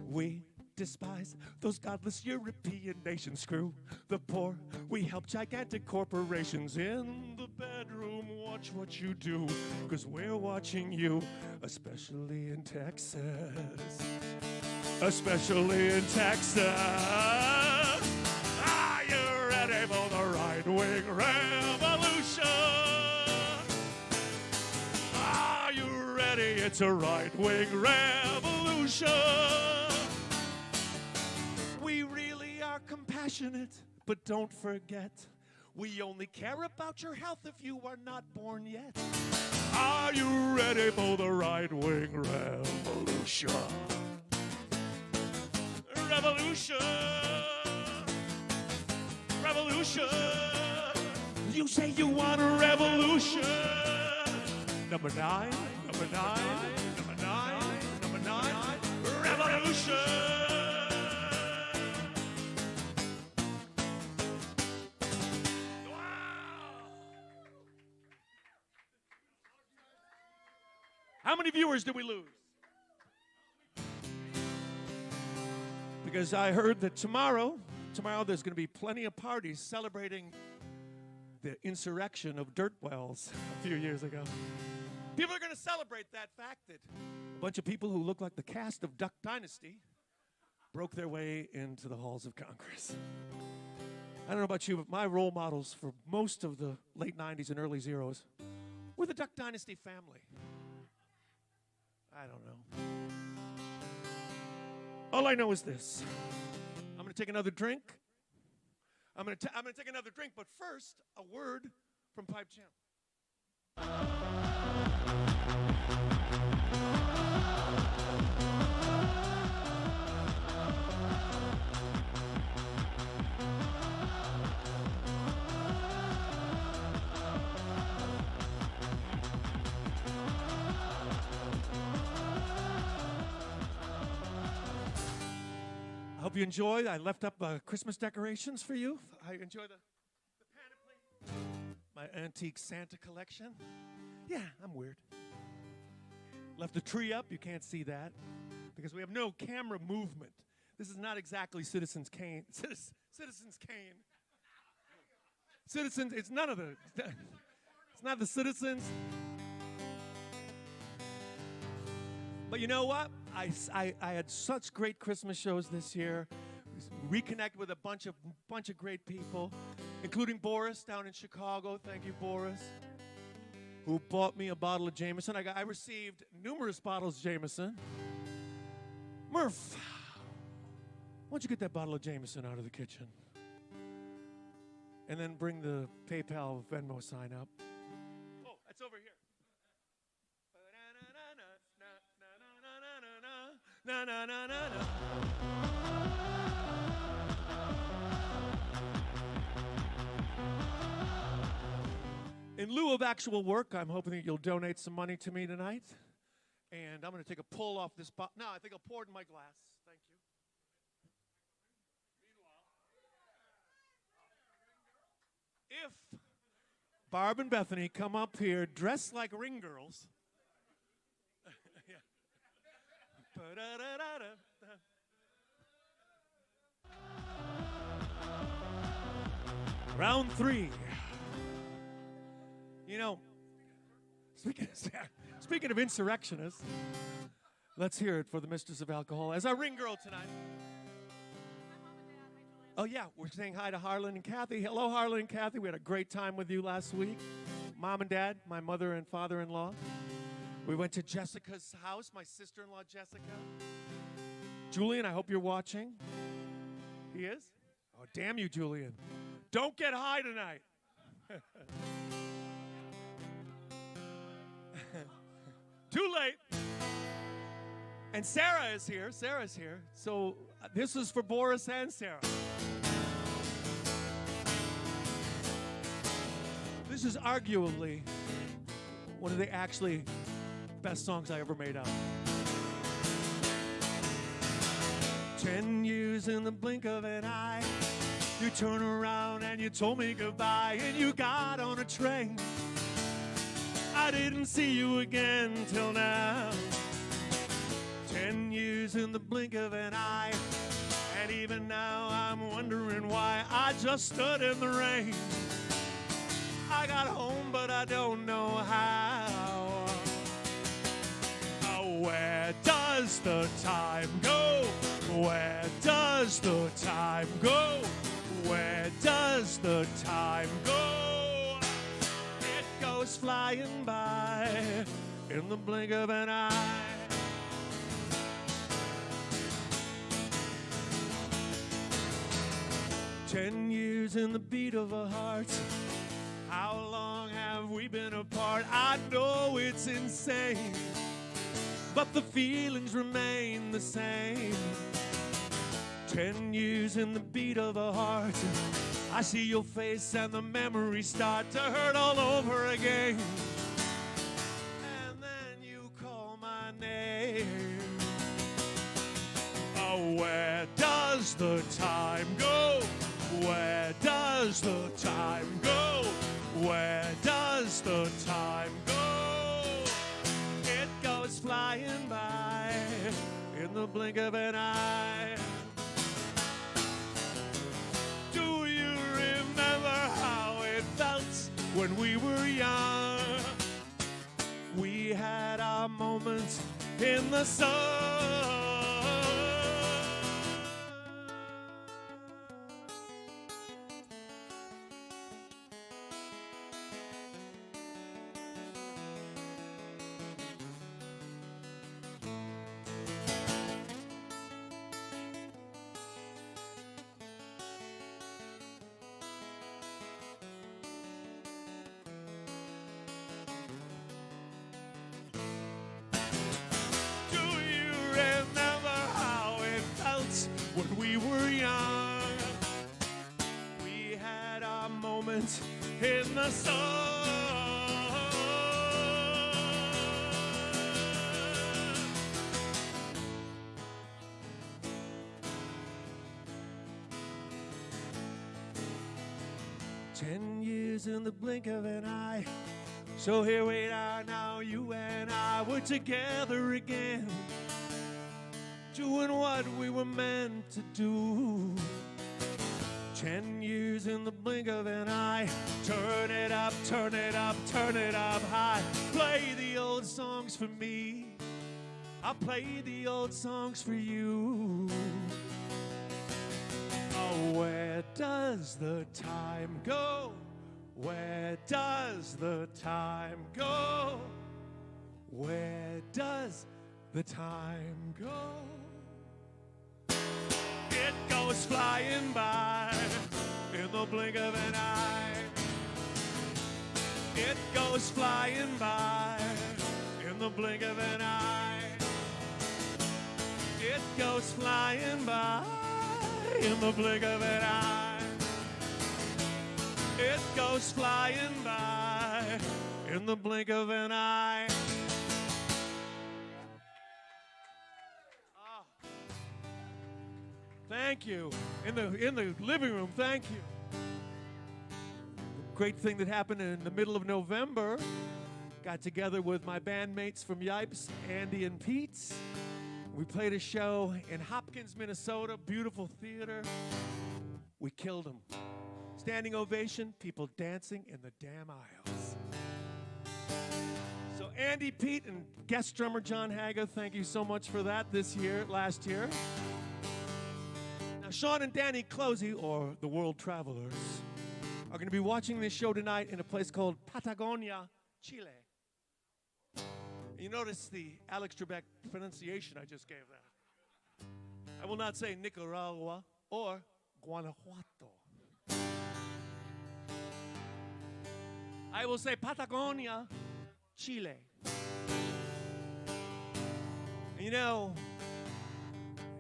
We despise those godless European nations. Screw the poor. We help gigantic corporations in the bedroom. Watch what you do, because we're watching you, especially in Texas. Especially in Texas. Are you ready for the right-wing revolution? Are you ready? It's a right-wing revolution. We really are compassionate, but don't forget, we only care about your health if you are not born yet. Are you ready for the right-wing revolution? Revolution! Revolution! You say you want a revolution! Number 9, number 9, number 9, number 9, revolution! How many viewers did we lose? Because I heard that tomorrow there's going to be plenty of parties celebrating the insurrection of dirt wells a few years ago. People are going to celebrate that fact that a bunch of people who look like the cast of Duck Dynasty broke their way into the halls of Congress. I don't know about you, but my role models for most of the late 90s and early zeros were the Duck Dynasty family. I don't know. All I know is this. I'm going to take another drink. I'm going to take another drink, but first, a word from Pipe Jam. I hope you enjoyed. I left up Christmas decorations for you. I enjoy the panoply. My antique Santa collection. Yeah, I'm weird. Left a tree up. You can't see that because we have no camera movement. This is not exactly Citizens Kane. Citizens Kane. Citizens. It's none of the. It's not the Citizens. But you know what? I had such great Christmas shows this year. Reconnect with a bunch of great people, including Boris down in Chicago. Thank you, Boris, who bought me a bottle of Jameson. I received numerous bottles of Jameson. Murph, why don't you get that bottle of Jameson out of the kitchen? And then bring the PayPal Venmo sign up. Oh, it's over here. Na na na na na. In lieu of actual work, I'm hoping that you'll donate some money to me tonight. And I'm going to take a pull off this bottle. No, I think I'll pour it in my glass. Thank you. If Barb and Bethany come up here dressed like ring girls. Yeah. Round 3. You know, speaking of insurrectionists, let's hear it for the Mistress of Alcohol as our ring girl tonight. Oh, yeah, we're saying hi to Harlan and Kathy. Hello, Harlan and Kathy. We had a great time with you last week. Mom and Dad, my mother and father-in-law. We went to Jessica's house, my sister-in-law, Jessica. Julian, I hope you're watching. He is? Oh, damn you, Julian. Don't get high tonight. Too late. And Sarah is here. Sarah's here. So this is for Boris and Sarah. This is arguably one of the actually best songs I ever made up. 10 years in the blink of an eye. You turn around and you told me goodbye, and you got on a train. I didn't see you again till now. 10 years in the blink of an eye, and even now I'm wondering why I just stood in the rain. I got home, but I don't know how. Oh, where does the time go? Where does the time go? Where does the time go? It goes flying by in the blink of an eye. "10 years in the beat of a heart. How long have we been apart? I know it's insane, but the feelings remain the same. 10 years in the beat of a heart. I see your face and the memories start to hurt all over again. And then you call my name. Oh, where does the time go? Where does the time go? Where does the time go? It goes flying by in the blink of an eye. Do you remember how it felt when we were young? We had our moments in the sun. When we were young, we had our moments in the sun. 10 years in the blink of an eye. So here we are now, you and I were together again, doing what we were meant to do. 10 years in the blink of an eye. Turn it up, turn it up, turn it up high. Play the old songs for me. I'll play the old songs for you. Oh, where does the time go? Where does the time go? Where does the time go? It goes flying by in the blink of an eye. It goes flying by in the blink of an eye. It goes flying by in the blink of an eye. It goes flying by in the blink of an eye. Oh. Thank you. In the living room, thank you. Great thing that happened in the middle of November. Got together with my bandmates from Yipes, Andy and Pete. We played a show in Hopkins, Minnesota, beautiful theater. We killed them. Standing ovation, people dancing in the damn aisles. So Andy, Pete, and guest drummer John Haga, thank you so much for that last year. Now Sean and Danny Closey, or the World Travelers, are going to be watching this show tonight in a place called Patagonia, Chile. You notice the Alex Trebek pronunciation I just gave that. I will not say Nicaragua or Guanajuato. I will say Patagonia, Chile. And you know,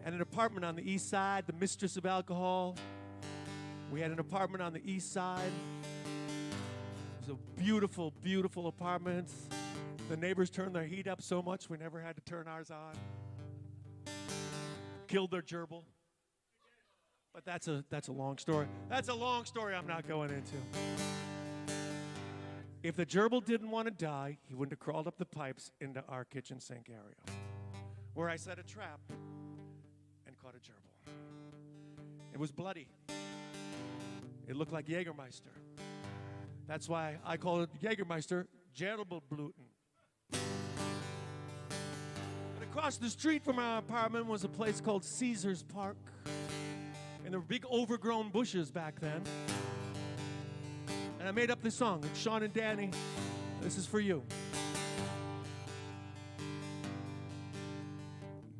at an apartment on the east side, the mistress of alcohol, we had an apartment on the east side. It was a beautiful, beautiful apartment. The neighbors turned their heat up so much we never had to turn ours on. Killed their gerbil. But that's a long story. That's a long story I'm not going into. If the gerbil didn't want to die, he wouldn't have crawled up the pipes into our kitchen sink area, where I set a trap and caught a gerbil. It was bloody. It looked like Jägermeister. That's why I call it Jägermeister Gerbelbluten. And across the street from our apartment was a place called Caesar's Park. And there were big overgrown bushes back then. And I made up this song. It's Sean and Danny. This is for you.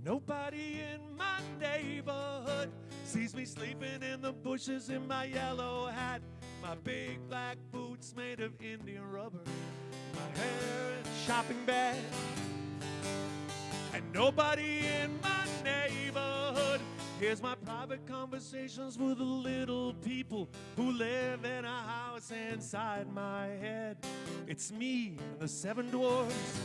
Nobody in my neighborhood sees me sleeping in the bushes in my yellow hat, my big black boots made of Indian rubber, my hair in a shopping bag. And nobody in my neighborhood hears my private conversations with the little people who live in a house inside my head. It's me and the seven dwarfs.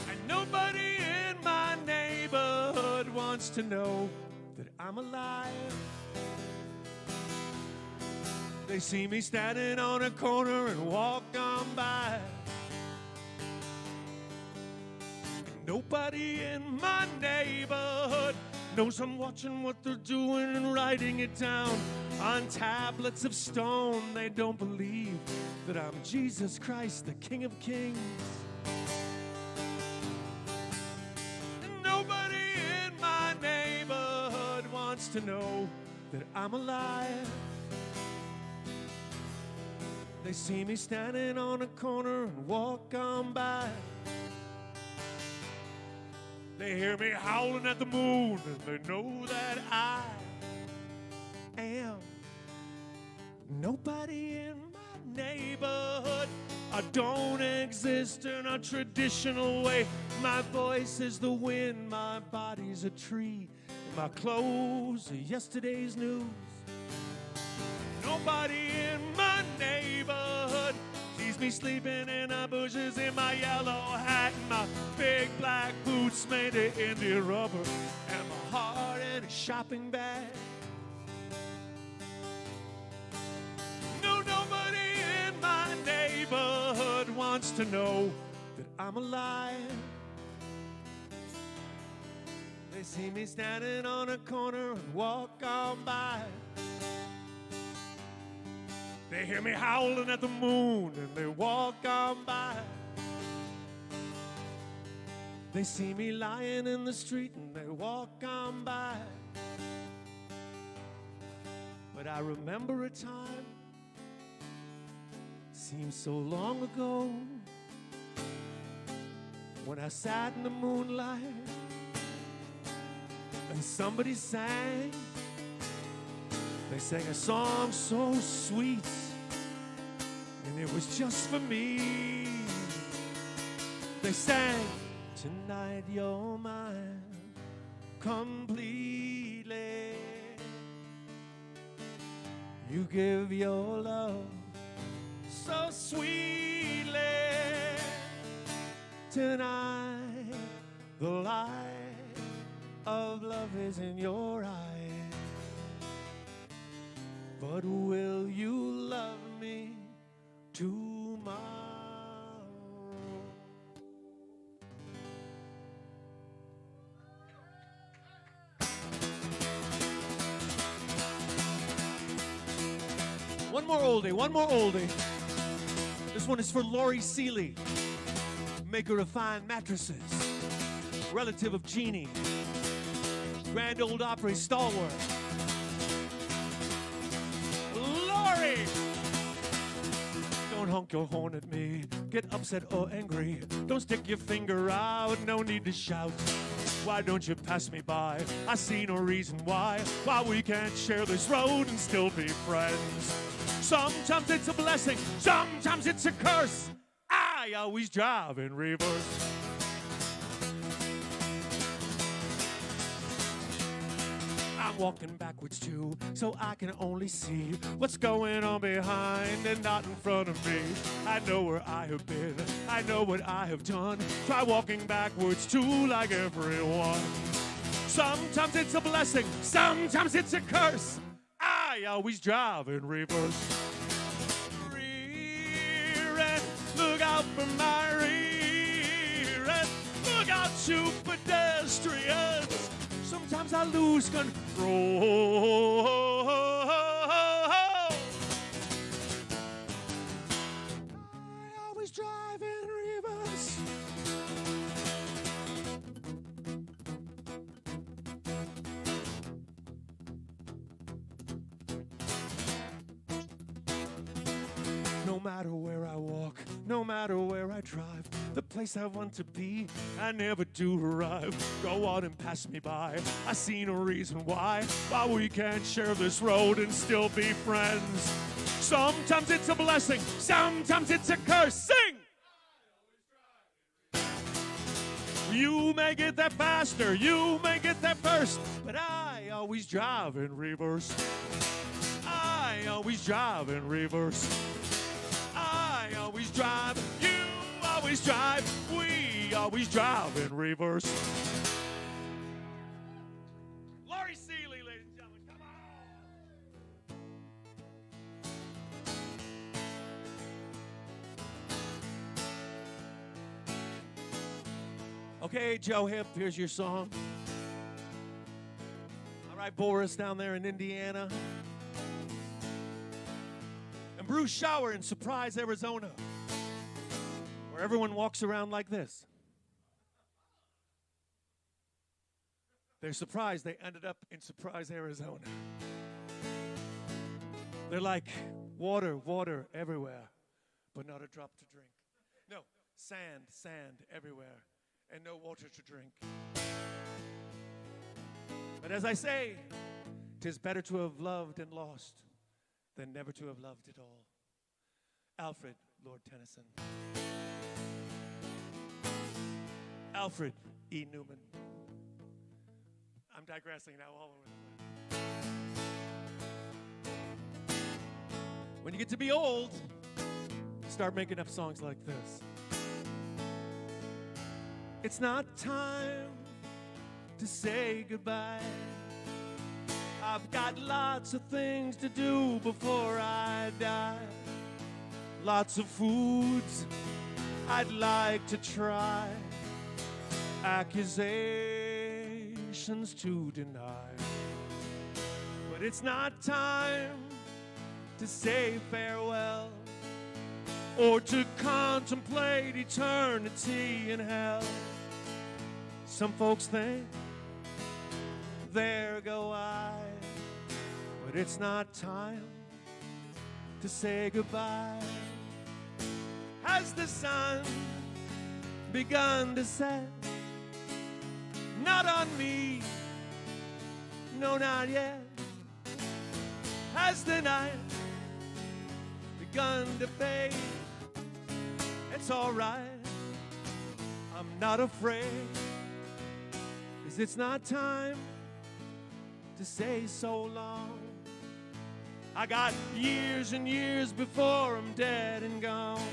And nobody in my neighborhood wants to know that I'm alive. They see me standing on a corner and walk on by. Nobody in my neighborhood knows I'm watching what they're doing and writing it down on tablets of stone. They don't believe that I'm Jesus Christ, the King of Kings. And nobody in my neighborhood wants to know that I'm alive. They see me standing on a corner and walk on by. They hear me howling at the moon, and they know that I am nobody in my neighborhood. I don't exist in a traditional way. My voice is the wind, my body's a tree, and my clothes are yesterday's news. Nobody in my neighborhood sees me sleeping in the bushes in my yellow hat and my big black boots made of Indian rubber and my heart in a shopping bag. No, nobody in my neighborhood wants to know that I'm alive. They see me standing on a corner and walk on by. They hear me howling at the moon and they walk on by. They see me lying in the street and they walk on by. But I remember a time, seems so long ago, when I sat in the moonlight and somebody sang. They sang a song so sweet, and it was just for me. They sang, Tonight you're mine completely. You give your love so sweetly. Tonight the light of love is in your eyes. But will you love me tomorrow? One more oldie. This one is for Lori Seeley, maker of fine mattresses, relative of Jeannie, Grand Ole Opry stalwart. Lori! Don't honk your horn at me, get upset or angry. Don't stick your finger out, no need to shout. Why don't you pass me by? I see no reason why we can't share this road and still be friends. Sometimes it's a blessing, sometimes it's a curse. I always drive in reverse. I'm walking backwards too, so I can only see what's going on behind and not in front of me. I know where I have been, I know what I have done. Try walking backwards too, like everyone. Sometimes it's a blessing, sometimes it's a curse. I always drive in reverse. Rear end, look out for my rear end. Look out, you pedestrians. Sometimes I lose control. I always drive in reverse. No matter where I walk, no matter where I drive, the place I want to be, I never do arrive. Go on and pass me by, I see no reason why we can't share this road and still be friends. Sometimes it's a blessing, sometimes it's a curse. Sing! You may get there faster, you may get there first, but I always drive in reverse. I always drive in reverse. I always drive, you always drive, we always drive in reverse. Lori Seeley, ladies and gentlemen, come on. Okay, Joe Hip, here's your song. All right, Boris down there in Indiana. Bruce Shower in Surprise, Arizona, where everyone walks around like this. They're surprised they ended up in Surprise, Arizona. They're like water, water everywhere, but not a drop to drink. No, sand, sand everywhere, and no water to drink. But as I say, 'tis better to have loved and lost than never to have loved at all. Alfred, Lord Tennyson. Alfred E. Newman. I'm digressing now all over the place. When you get to be old, you start making up songs like this. It's not time to say goodbye. I've got lots of things to do before I die. Lots of foods I'd like to try. Accusations to deny. But it's not time to say farewell or to contemplate eternity in hell. Some folks think, there go I. But it's not time to say goodbye. Has the sun begun to set? Not on me, no, not yet. Has the night begun to fade? It's all right, I'm not afraid, 'cause it's not time to say so long. I got years and years before I'm dead and gone.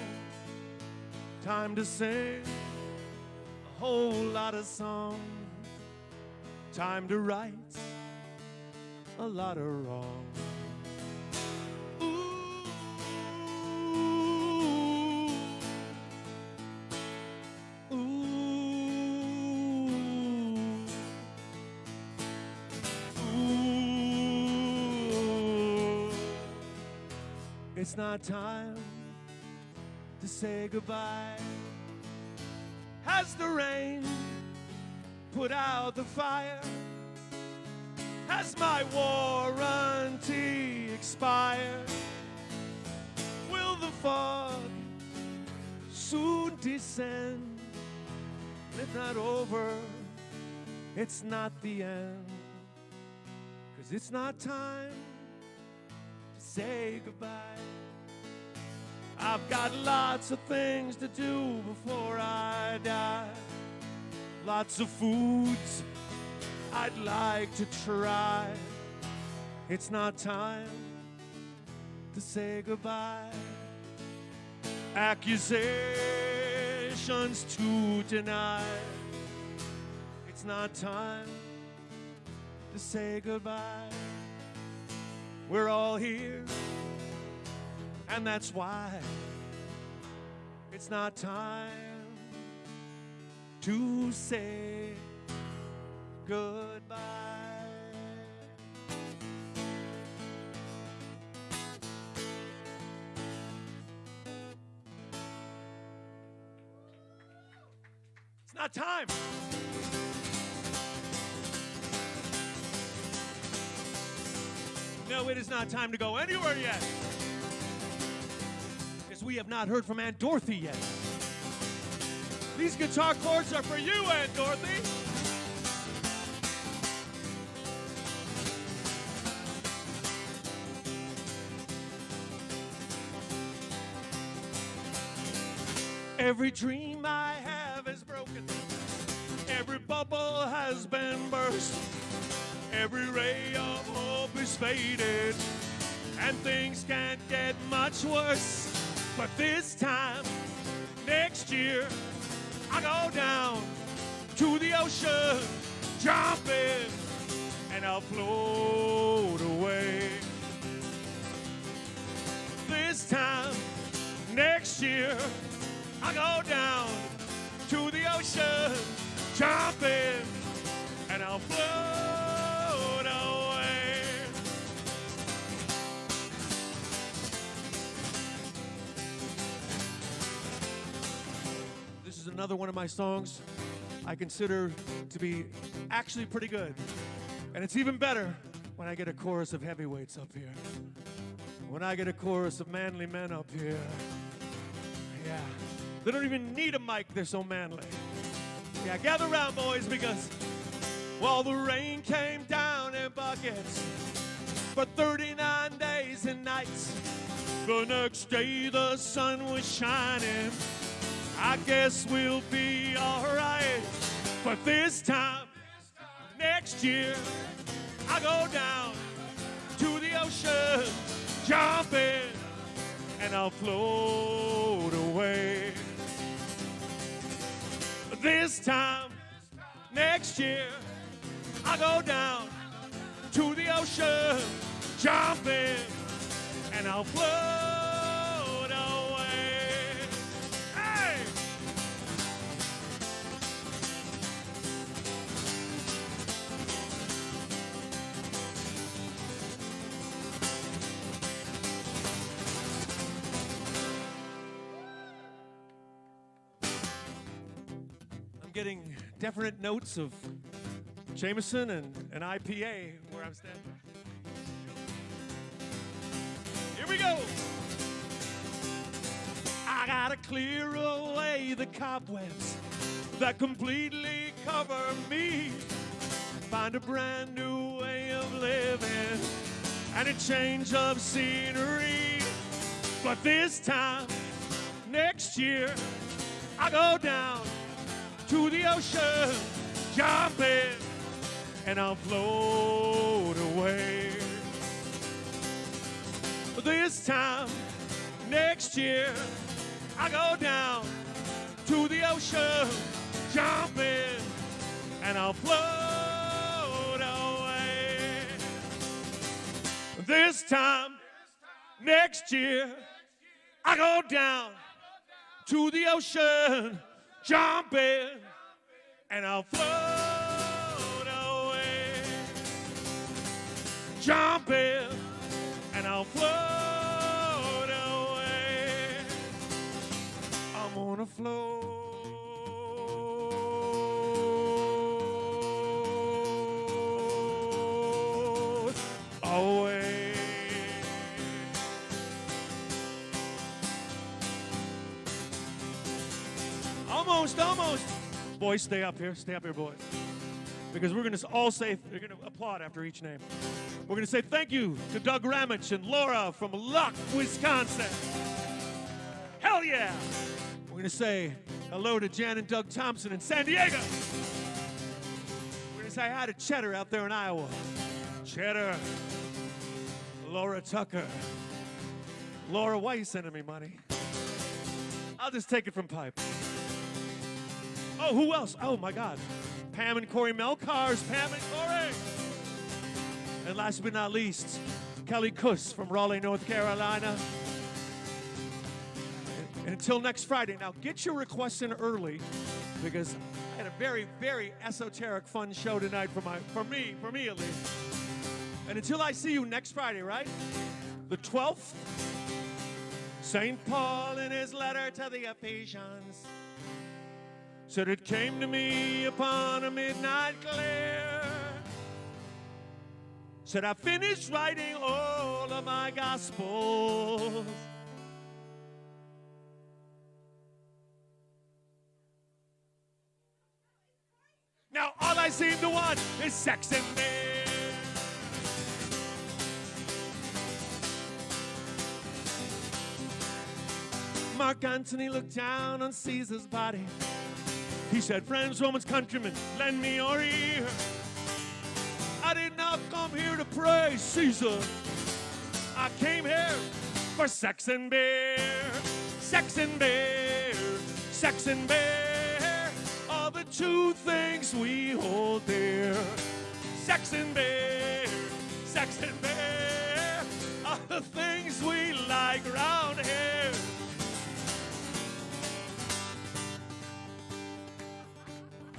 Time to sing a whole lot of songs. Time to right a lot of wrongs. Ooh, ooh, ooh. It's not time to say goodbye. Has the rain put out the fire? Has my warranty expired? Will the fog soon descend? If not over, it's not the end. 'Cause it's not time to say goodbye. I've got lots of things to do before I die. Lots of foods I'd like to try. It's not time to say goodbye. Accusations to deny. It's not time to say goodbye. We're all here, and that's why it's not time to say goodbye. It's not time. No, it is not time to go anywhere yet. Because we have not heard from Aunt Dorothy yet. These guitar chords are for you, Aunt Dorothy. Every dream I have is broken. Every bubble has been burst. Every ray of hope is faded. And things can't get much worse. But this time, next year, I go down to the ocean, jump in, and I'll float away. This time, next year, I go down to the ocean, jump in, and I'll float away. This is another one of my songs I consider to be actually pretty good. And it's even better when I get a chorus of heavyweights up here. When I get a chorus of manly men up here. Yeah. They don't even need a mic, they're so manly. Yeah, gather around, boys, because while the rain came down in buckets for 39 days and nights, the next day the sun was shining. I guess we'll be all right. But this time, next year, I go down to the ocean, jump in, and I'll float away. This time, next year, I go down to the ocean, jump in, and I'll float away. Hey! Getting definite notes of Jameson and an IPA where I'm standing. Here we go. I gotta clear away the cobwebs that completely cover me. Find a brand new way of living and a change of scenery. But this time, next year, I go down to the ocean, jump in, and I'll float away. This time next year, I go down to the ocean, jump in, and I'll float away. This time next year, I go down to the ocean, jump in, and I'll float away. Jump in, and I'll float away. I'm gonna float away. Almost. Boys, stay up here, boys. Because we're gonna all say, we're gonna applaud after each name. We're gonna say thank you to Doug Ramich and Laura from Luck, Wisconsin. Hell yeah! We're gonna say hello to Jan and Doug Thompson in San Diego. We're gonna say hi to Cheddar out there in Iowa. Cheddar. Laura Tucker. Laura, why are you sending me money? I'll just take it from Pipe. Oh, who else? Oh, my God. Pam and Corey Melcars. Pam and Corey. And last but not least, Kelly Kuss from Raleigh, North Carolina. And until next Friday, now get your requests in early because I had a very, very esoteric, fun show tonight for me at least. And until I see you next Friday, right? The 12th, St. Paul in his letter to the Ephesians said, it came to me upon a midnight glare. Said, I finished writing all of my gospels. Now all I seem to want is sex and beer. Mark Antony looked down on Caesar's body. He said, friends, Romans, countrymen, lend me your ear. I did not come here to praise Caesar. I came here for sex and beer. Sex and beer. Sex and beer are the two things we hold dear. Sex and beer. Sex and beer are the things we like around here.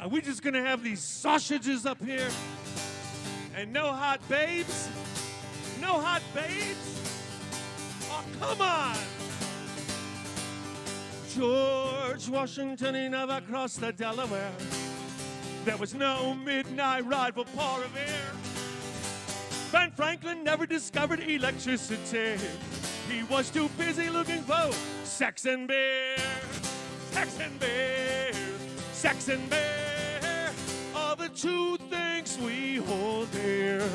Are we just gonna have these sausages up here? And no hot babes? No hot babes? Oh, come on! George Washington, he never crossed the Delaware. There was no midnight ride for Paul Revere. Ben Franklin never discovered electricity. He was too busy looking for sex and beer. Sex and beer. Sex and beer are the two things we hold dear.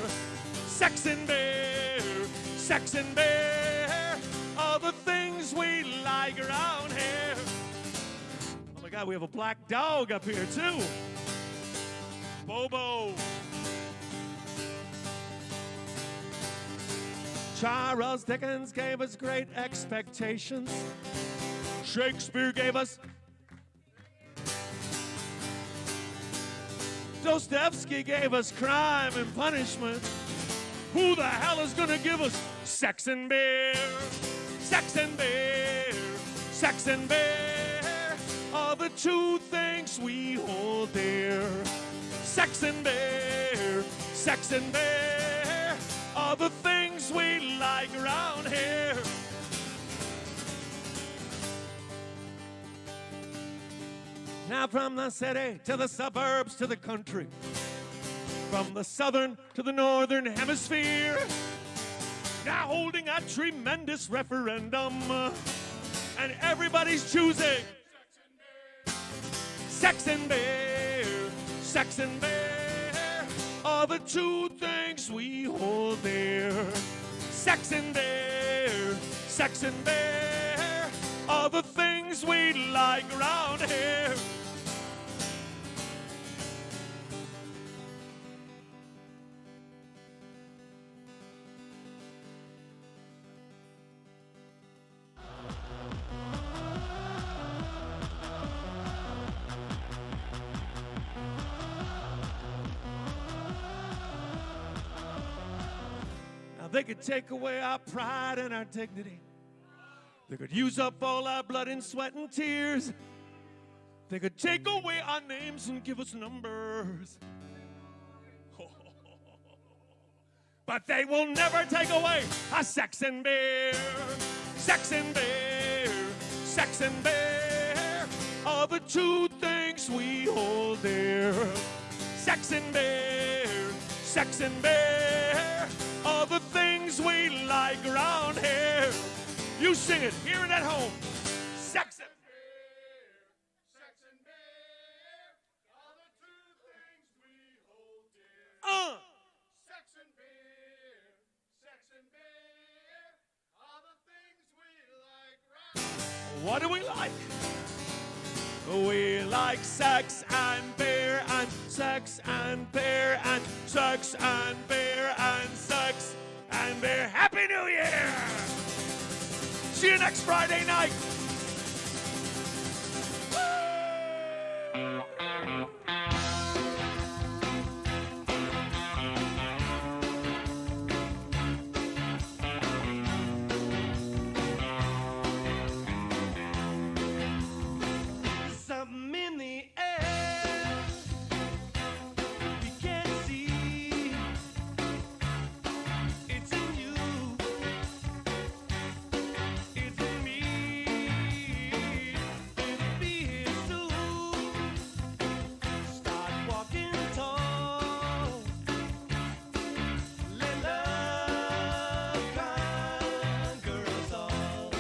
Sex and beer. Sex and beer are the things we like around here. Oh my God, we have a black dog up here too. Bobo. Charles Dickens gave us great expectations. Shakespeare gave us. Dostoevsky gave us crime and punishment. Who the hell is gonna give us sex and beer? Sex and beer. Sex and beer are the two things we hold dear. Sex and beer. Sex and beer are the things we like around here. Now from the city to the suburbs to the country, from the southern to the northern hemisphere, now holding a tremendous referendum, and everybody's choosing sex and beer. Sex and beer are the two things we hold dear. Sex and beer. Sex and beer are the things we like around here. They could take away our pride and our dignity. They could use up all our blood and sweat and tears. They could take away our names and give us numbers. But they will never take away our sex and beer. Sex and beer. Sex and beer are the two things we hold dear. Sex and beer. Sex and beer are the things we like around here. You sing it, hear it at home. Sex and beer, sex and beer are the two things we hold dear. Sex and beer are the things we like around. What do we like? We like sex and beer and sex and beer and sex and beer and sex and beer. Happy New Year! See you next Friday night. Something in the air we can't see. It's in you. It's in me. It'll be here soon. Start walking tall. Let love conquer us all.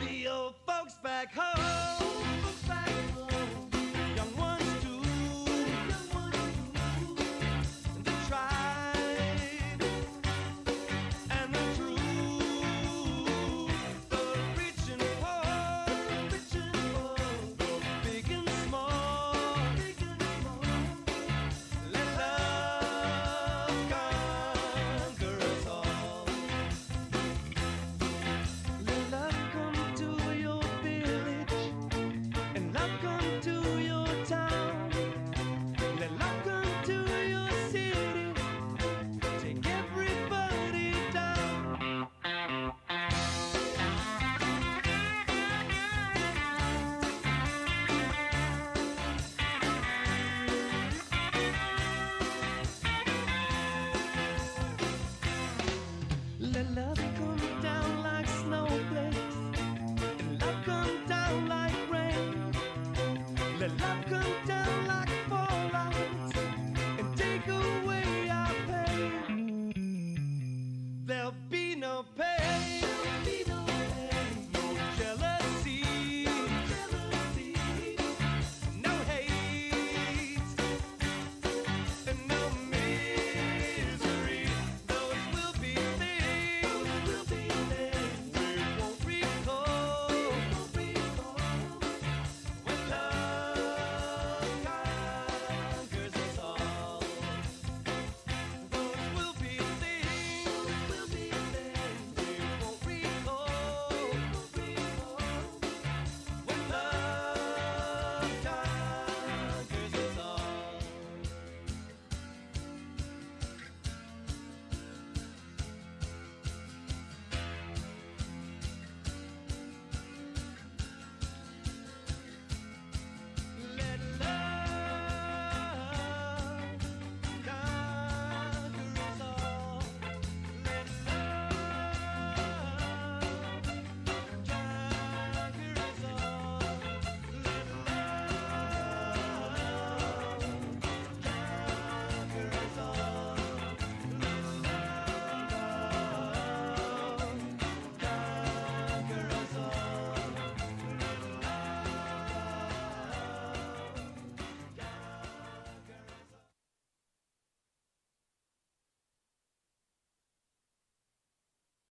The old folks back home